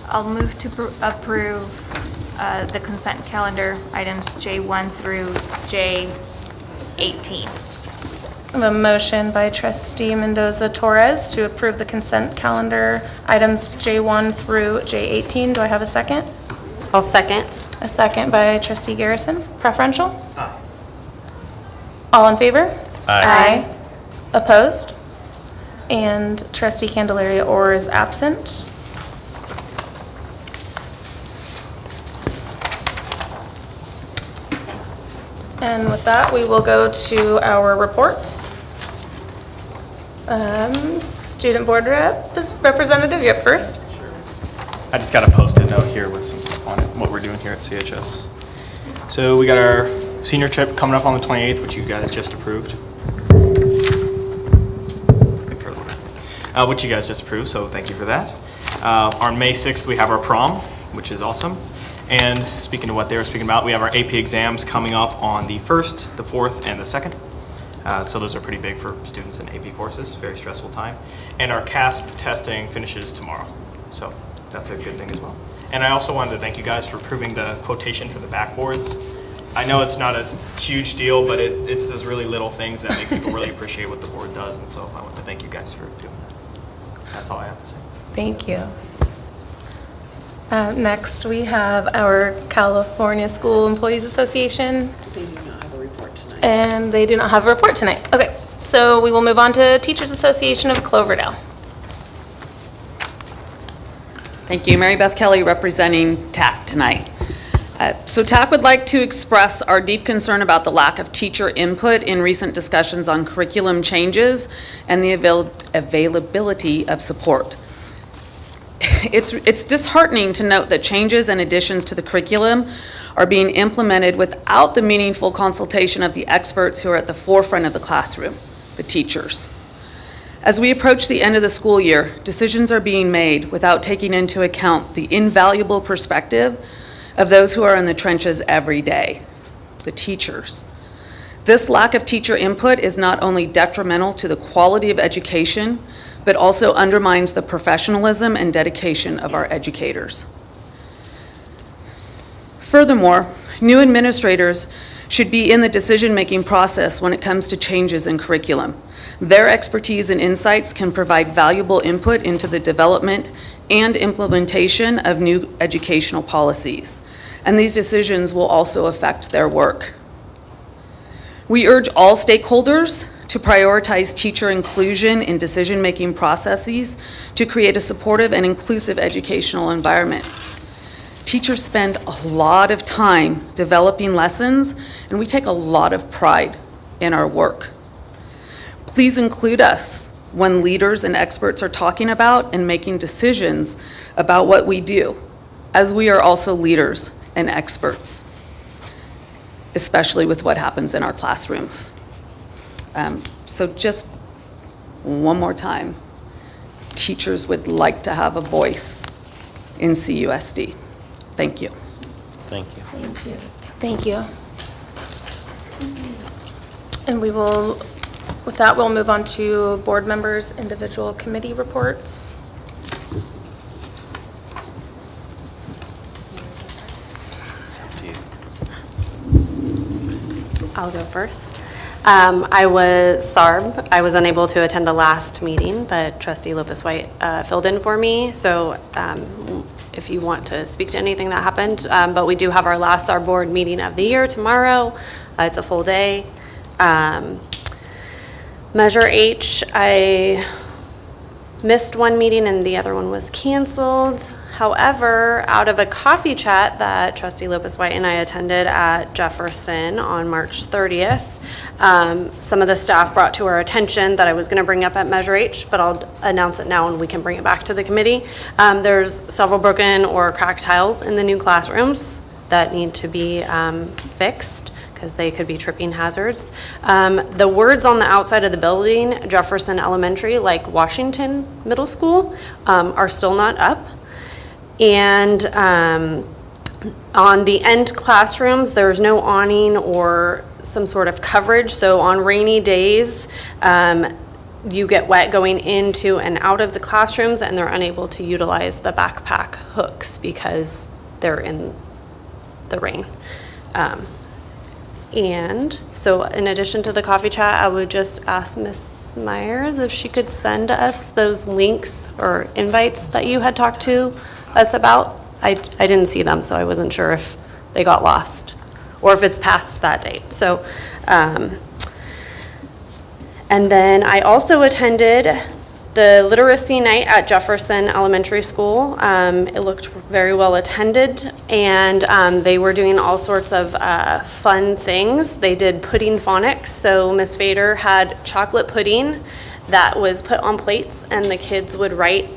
I'll move to approve the consent calendar, items J1 through J18. I have a motion by trustee Mendoza Torres to approve the consent calendar, items J1 through J18. Do I have a second? I'll second. A second by trustee Garrison. Preferential? Aye. All in favor? Aye. Opposed? And trustee Candelaria Orr is absent. And with that, we will go to our reports. Student board representative, you up first? I just got a Post-it note here with some stuff on it, what we're doing here at CHS. So we got our senior trip coming up on the 28th, which you guys just approved. Which you guys just approved, so thank you for that. On May 6th, we have our prom, which is awesome. And speaking of what they were speaking about, we have our AP exams coming up on the 1st, the 4th, and the 2nd. So those are pretty big for students in AP courses, very stressful time. And our CASP testing finishes tomorrow, so that's a good thing as well. And I also wanted to thank you guys for approving the quotation for the backboards. I know it's not a huge deal, but it's those really little things that make people really appreciate what the board does, and so I want to thank you guys for doing that. That's all I have to say. Thank you. Next, we have our California School Employees Association. They do not have a report tonight. And they do not have a report tonight. Okay. so we will move on to Teachers Association of Cloverdale. Thank you. Mary Beth Kelly representing TAC tonight. So TAC would like to express our deep concern about the lack of teacher input in recent discussions on curriculum changes and the availability of support. It's disheartening to note that changes and additions to the curriculum are being implemented without the meaningful consultation of the experts who are at the forefront of the classroom, the teachers. As we approach the end of the school year, decisions are being made without taking into account the invaluable perspective of those who are in the trenches every day, the teachers. This lack of teacher input is not only detrimental to the quality of education, but also undermines the professionalism and dedication of our educators. Furthermore, new administrators should be in the decision-making process when it comes to changes in curriculum. Their expertise and insights can provide valuable input into the development and implementation of new educational policies, and these decisions will also affect their work. We urge all stakeholders to prioritize teacher inclusion in decision-making processes to create a supportive and inclusive educational environment. Teachers spend a lot of time developing lessons, and we take a lot of pride in our work. Please include us when leaders and experts are talking about and making decisions about what we do, as we are also leaders and experts, especially with what happens in our classrooms. So just one more time, teachers would like to have a voice in CUSD. Thank you. Thank you. Thank you. Thank you. And we will, with that, we'll move on to board members' individual committee reports. It's up to you. I'll go first. I was SARB. I was unable to attend the last meeting, but Trustee Lopez-White filled in for me. So if you want to speak to anything that happened, but we do have our last SARB board meeting of the year tomorrow. It's a full day. Measure H, I missed one meeting and the other one was canceled. However, out of a coffee chat that Trustee Lopez-White and I attended at Jefferson on March 30th, some of the staff brought to our attention that I was going to bring up at Measure H, but I'll announce it now and we can bring it back to the committee. There's several broken or cracked tiles in the new classrooms that need to be fixed because they could be tripping hazards. The words on the outside of the building, Jefferson Elementary, like Washington Middle School, are still not up. And on the end classrooms, there's no awning or some sort of coverage. So on rainy days, you get wet going into and out of the classrooms, and they're unable to utilize the backpack hooks because they're in the rain. And so in addition to the coffee chat, I would just ask Ms. Myers if she could send us those links or invites that you had talked to us about. I didn't see them, so I wasn't sure if they got lost or if it's past that date. So, and then I also attended the literacy night at Jefferson Elementary School. It looked very well attended, and they were doing all sorts of fun things. They did pudding phonics, so Miss Fader had chocolate pudding that was put on plates, and the kids would write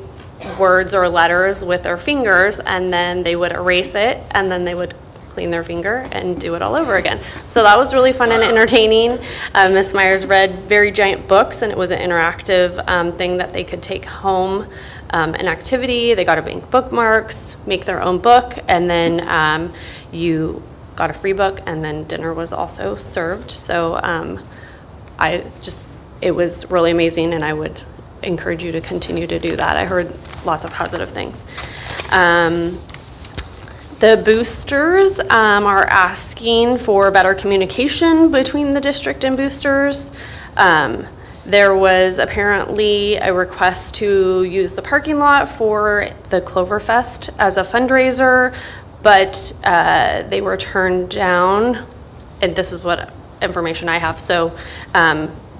words or letters with their fingers, and then they would erase it, and then they would clean their finger and do it all over again. So that was really fun and entertaining. Ms. Myers read very giant books, and it was an interactive thing that they could take home, an activity. They got to make bookmarks, make their own book, and then you got a free book, and then dinner was also served. So it was really amazing, and I would encourage you to continue to do that. I heard lots of positive things. The boosters are asking for better communication between the district and boosters. There was apparently a request to use the parking lot for the Cloverfest as a fundraiser, but they were turned down, and this is what information I have. So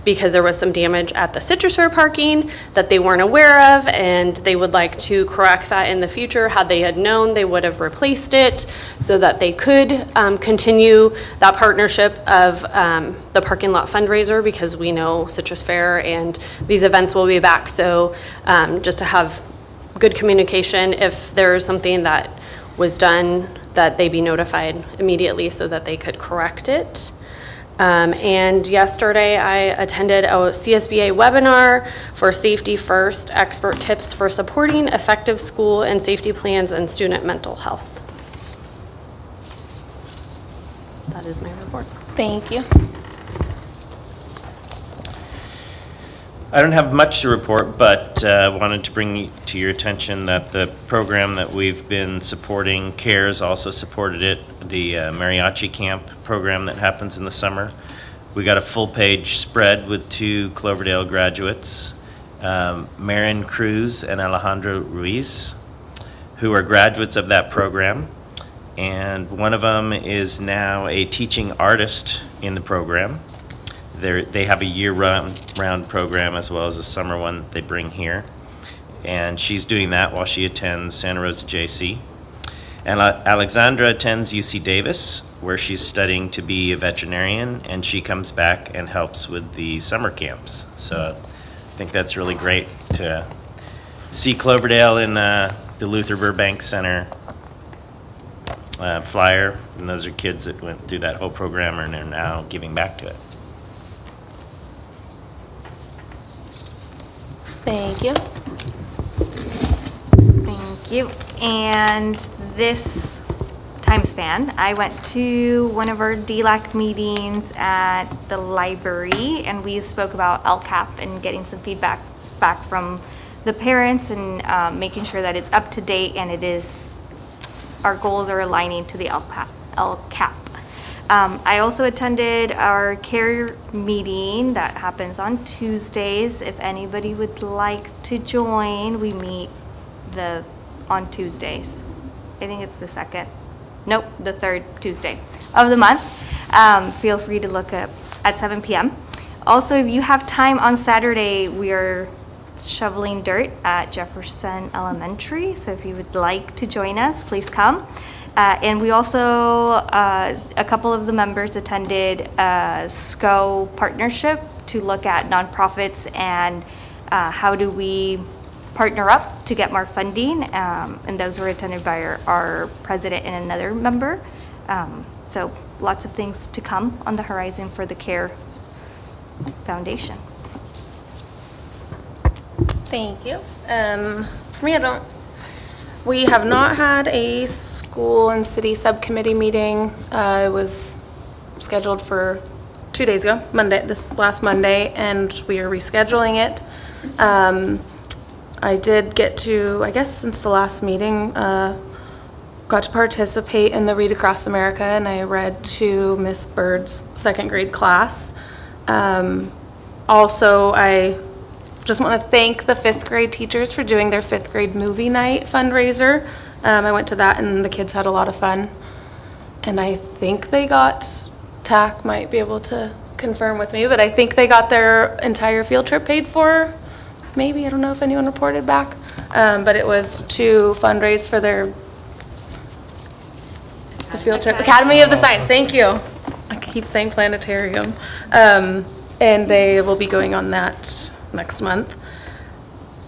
because there was some damage at the Citrus Fair parking that they weren't aware of, and they would like to correct that in the future. Had they had known, they would have replaced it so that they could continue that partnership of the parking lot fundraiser, because we know Citrus Fair and these events will be back. So just to have good communication, if there is something that was done, that they be notified immediately so that they could correct it. And yesterday, I attended a CSBA webinar for Safety First, expert tips for supporting effective school and safety plans and student mental health. That is my report. Thank you. I don't have much to report, but wanted to bring to your attention that the program that we've been supporting, CARES also supported it, the mariachi camp program that happens in the summer. We got a full-page spread with 2 Cloverdale graduates, Marin Cruz and Alejandro Ruiz, who are graduates of that program. And one of them is now a teaching artist in the program. They have a year-round program as well as a summer one they bring here. And she's doing that while she attends Santa Rosa JC. And Alexandra attends UC Davis, where she's studying to be a veterinarian, and she comes back and helps with the summer camps. So I think that's really great to see Cloverdale in the Luther Burbank Center flyer. And those are kids that went through that whole program and are now giving back to it. Thank you. Thank you. And this time span, I went to one of our DLAC meetings at the library, and we spoke about LCAP and getting some feedback back from the parents and making sure that it's up to date and it is, our goals are aligning to the LCAP. I also attended our CARE meeting that happens on Tuesdays. If anybody would like to join, we meet on Tuesdays. I think it's the third Tuesday of the month. Feel free to look up at 7 p.m. Also, if you have time on Saturday, we are shoveling dirt at Jefferson Elementary. So if you would like to join us, please come. And we also, a couple of the members attended a SCO partnership to look at nonprofits and how do we partner up to get more funding. And those were attended by our president and another member. So lots of things to come on the horizon for the CARE Foundation. Thank you. For me, we have not had a school and city subcommittee meeting. It was scheduled for 2 days ago, this last Monday, and we are rescheduling it. I did get to, I guess since the last meeting, got to participate in the Read Across America, and I read to Miss Bird's second grade class. Also, I just want to thank the 5th grade teachers for doing their 5th grade movie night fundraiser. I went to that and the kids had a lot of fun. And I think they got, TAC might be able to confirm with me, but I think they got their entire field trip paid for. Maybe, I don't know if anyone reported back. But it was to fundraise for the field trip. Academy of the Science, thank you. I keep saying planetarium. And they will be going on that next month.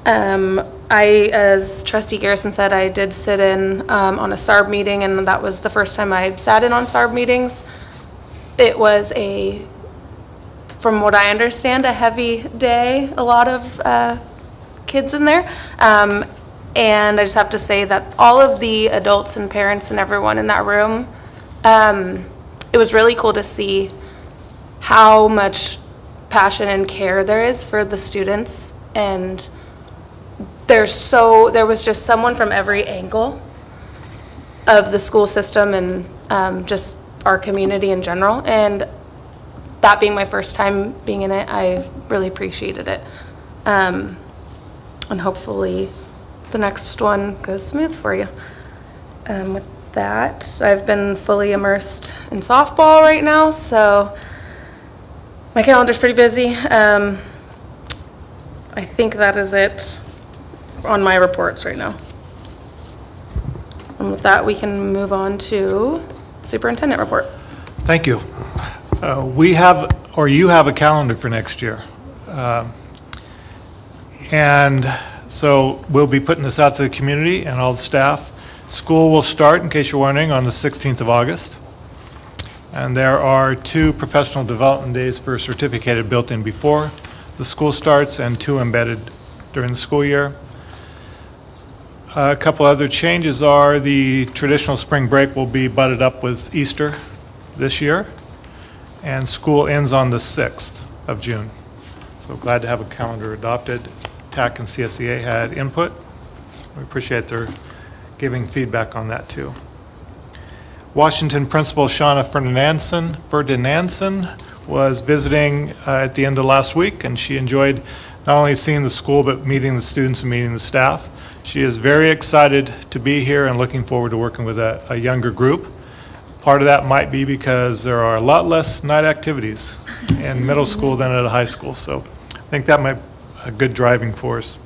As Trustee Garrison said, I did sit in on a SARB meeting, and that was the first time I sat in on SARB meetings. It was from what I understand, a heavy day, a lot of kids in there. And I just have to say that all of the adults and parents and everyone in that room, it was really cool to see how much passion and care there is for the students, and there was just someone from every angle of the school system and just our community in general, and that being my first time being in it, I really appreciated it. And hopefully the next one goes smooth for you. With that, I've been fully immersed in softball right now, so My calendar's pretty busy. I think that is it on my reports right now. And with that, we can move on to superintendent report. Thank you. We have, or you have a calendar for next year. And so we'll be putting this out to the community and all the staff. School will start, in case you're wondering, on the 16th of August. And there are 2 professional development days for certificated built in before the school starts and 2 embedded during the school year. A couple other changes are the traditional spring break will be butted up with Easter this year, and school ends on the 6th of June. So glad to have a calendar adopted. TAC and CSEA had input. We appreciate their giving feedback on that too. Washington Principal Shauna Ferdinandson was visiting at the end of last week, and she enjoyed not only seeing the school but meeting the students and meeting the staff. She is very excited to be here and looking forward to working with a younger group. Part of that might be because there are a lot less night activities in middle school than at a high school, so I think that might be a good driving force.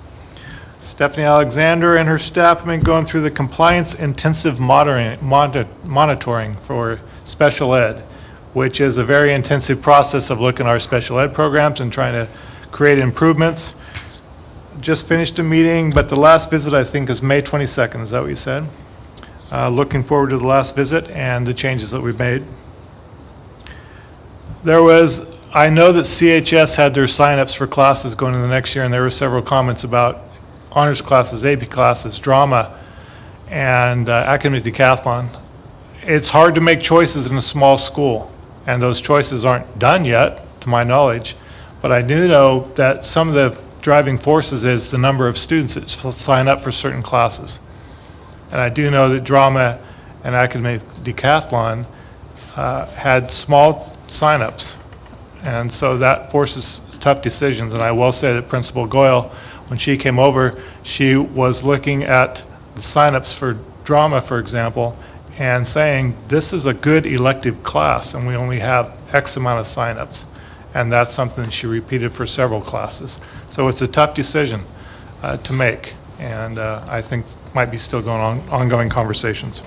Stephanie Alexander and her staff have been going through the compliance intensive monitoring for special ed, which is a very intensive process of looking at our special ed programs and trying to create improvements. Just finished a meeting, but the last visit I think is May 22nd, is that what you said? Looking forward to the last visit and the changes that we've made. I know that CHS had their signups for classes going into the next year, and there were several comments about honors classes, AP classes, drama, and academic decathlon. It's hard to make choices in a small school, and those choices aren't done yet, to my knowledge, but I do know that some of the driving forces is the number of students that sign up for certain classes. And I do know that drama and academic decathlon had small signups, and so that forces tough decisions. And I will say that Principal Goyle, when she came over, she was looking at the signups for drama, for example, and saying, this is a good elective class, and we only have X amount of signups. And that's something she repeated for several classes. So it's a tough decision to make, and I think might be still going on, ongoing conversations.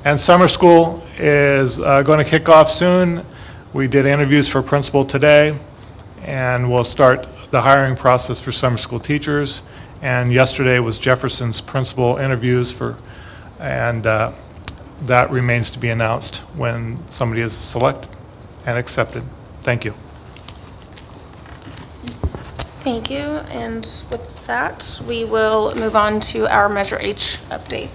And summer school is going to kick off soon. We did interviews for principal today, and we'll start the hiring process for summer school teachers. And yesterday was Jefferson's principal interviews and that remains to be announced when somebody is selected and accepted. Thank you. Thank you, and with that, we will move on to our Measure H update.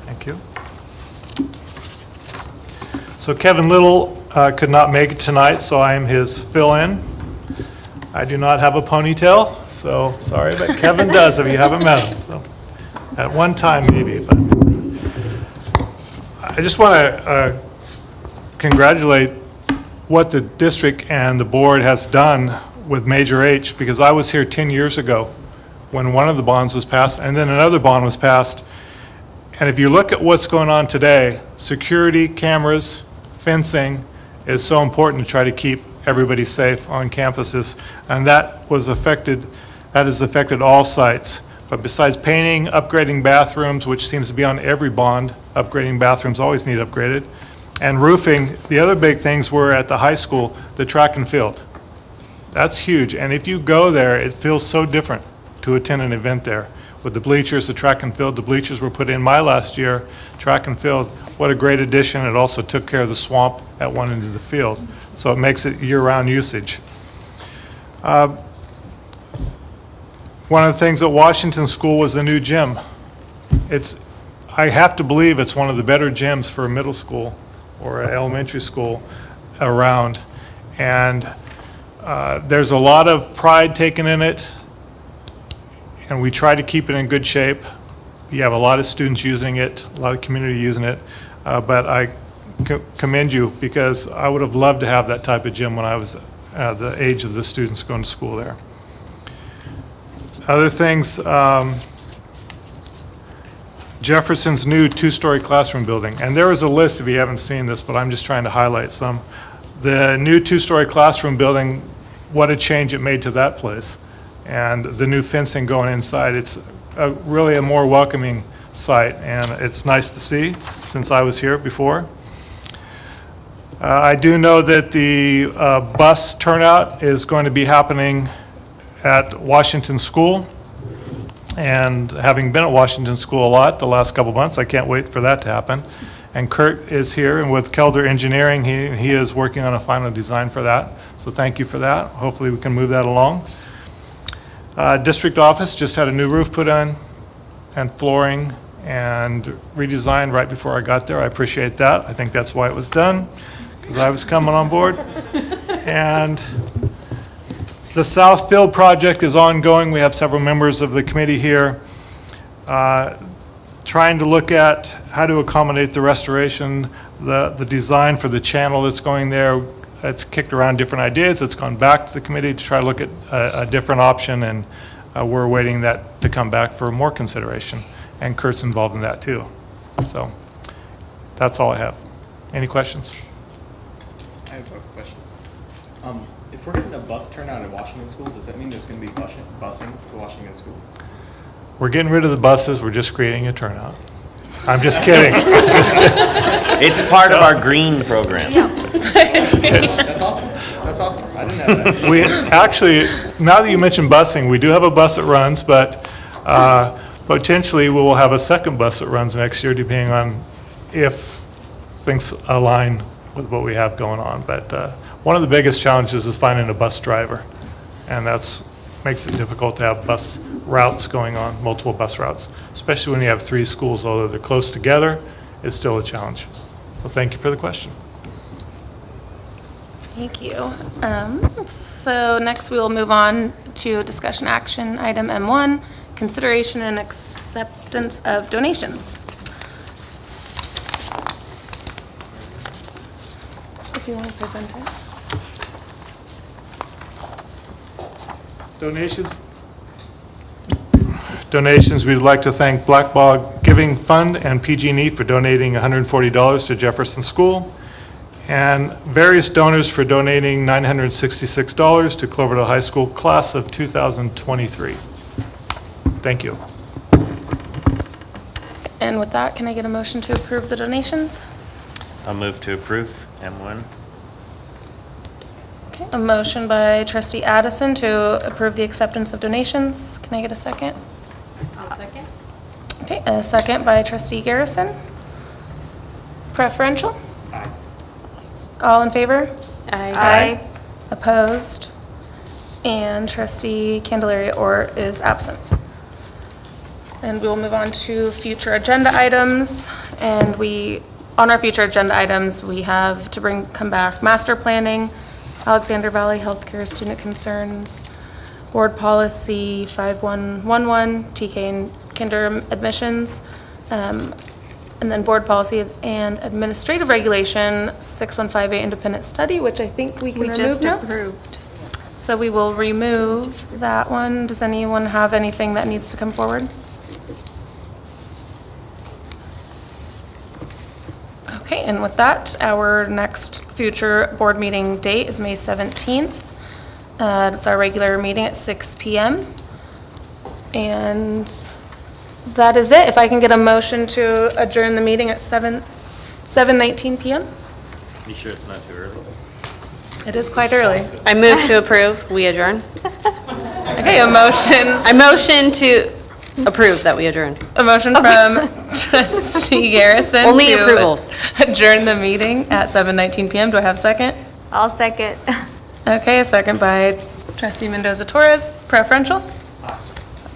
Thank you. So Kevin Little could not make it tonight, so I am his fill-in. I do not have a ponytail, so sorry, but Kevin does if you haven't met him. So at one time maybe, but I just want to congratulate what the district and the board has done with Major H, because I was here 10 years ago when one of the bonds was passed, and then another bond was passed. And if you look at what's going on today, security, cameras, fencing is so important to try to keep everybody safe on campuses. And that has affected all sites. But besides painting, upgrading bathrooms, which seems to be on every bond, upgrading bathrooms always need upgraded, and roofing, the other big things were at the high school, the track and field. That's huge. And if you go there, it feels so different to attend an event there. With the bleachers, the track and field, the bleachers were put in my last year, track and field, what a great addition. It also took care of the swamp at one end of the field. So it makes it year-round usage. One of the things at Washington School was the new gym. I have to believe it's one of the better gyms for a middle school or an elementary school around. And there's a lot of pride taken in it, and we try to keep it in good shape. You have a lot of students using it, a lot of community using it, but I commend you, because I would have loved to have that type of gym when I was the age of the students going to school there. Other things, Jefferson's new two-story classroom building. And there is a list if you haven't seen this, but I'm just trying to highlight some. The new two-story classroom building, what a change it made to that place. And the new fencing going inside, it's really a more welcoming site, and it's nice to see since I was here before. I do know that the bus turnout is going to be happening at Washington School. And having been at Washington School a lot the last couple months, I can't wait for that to happen. And Kurt is here, and with Kelder Engineering, he is working on a final design for that. So thank you for that. Hopefully we can move that along. District office just had a new roof put on and flooring and redesigned right before I got there. I appreciate that. I think that's why it was done, because I was coming on board. And the South Field project is ongoing. We have several members of the committee here trying to look at how to accommodate the restoration, the design for the channel that's going there. It's kicked around different ideas. It's gone back to the committee to try to look at a different option, and we're waiting that to come back for more consideration. And Kurt's involved in that too. So that's all I have. Any questions? I have a question. If we're getting a bus turnout at Washington School, does that mean there's going to be busing to Washington School? We're getting rid of the buses. We're just creating a turnout. I'm just kidding. It's part of our green program. That's awesome. That's awesome. I didn't have that. We actually, now that you mentioned busing, we do have a bus that runs, but potentially we will have a second bus that runs next year, depending on if things align with what we have going on. But one of the biggest challenges is finding a bus driver, and that's makes it difficult to have bus routes going on, multiple bus routes, especially when you have 3 schools, although they're close together, it's still a challenge. So thank you for the question. Thank you. So next we will move on to discussion action item M1, consideration and acceptance of donations. If you want to present it. Donations, we'd like to thank Black Bog Giving Fund and PG&E for donating $140 to Jefferson School, and various donors for donating $966 to Cloverdale High School class of 2023. Thank you. And with that, can I get a motion to approve the donations? I'll move to approve M1. Okay, a motion by trustee Addison to approve the acceptance of donations. Can I get a second? I'll second. Okay, a second by trustee Garrison. Preferential? Aye. All in favor? Aye. Opposed? And trustee Candelaria Orr is absent. And we will move on to future agenda items. And on our future agenda items, we have to come back master planning, Alexander Valley Healthcare Student Concerns, Board Policy 5111, TK and Kinder Admissions, and then Board Policy and Administrative Regulation 6158 Independent Study, which I think we can remove now. We just approved. So we will remove that one. Does anyone have anything that needs to come forward? Okay, and with that, our next future board meeting date is May 17th. It's our regular meeting at 6 p.m. And that is it. If I can get a motion to adjourn the meeting at 7:19 p.m.? You sure it's not too early? It is quite early. I move to approve, we adjourn. Okay, a motion. I motion to approve that we adjourn. A motion from trustee Garrison. Only to approvals. Adjourn the meeting at 7:19 p.m. Do I have a second? I'll second. Okay, a second by trustee Mendoza Torres. Preferential?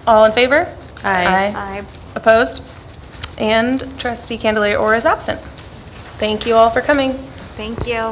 All in favor? Aye. Aye. Opposed? And trustee Candelaria Orr is absent. Thank you all for coming. Thank you.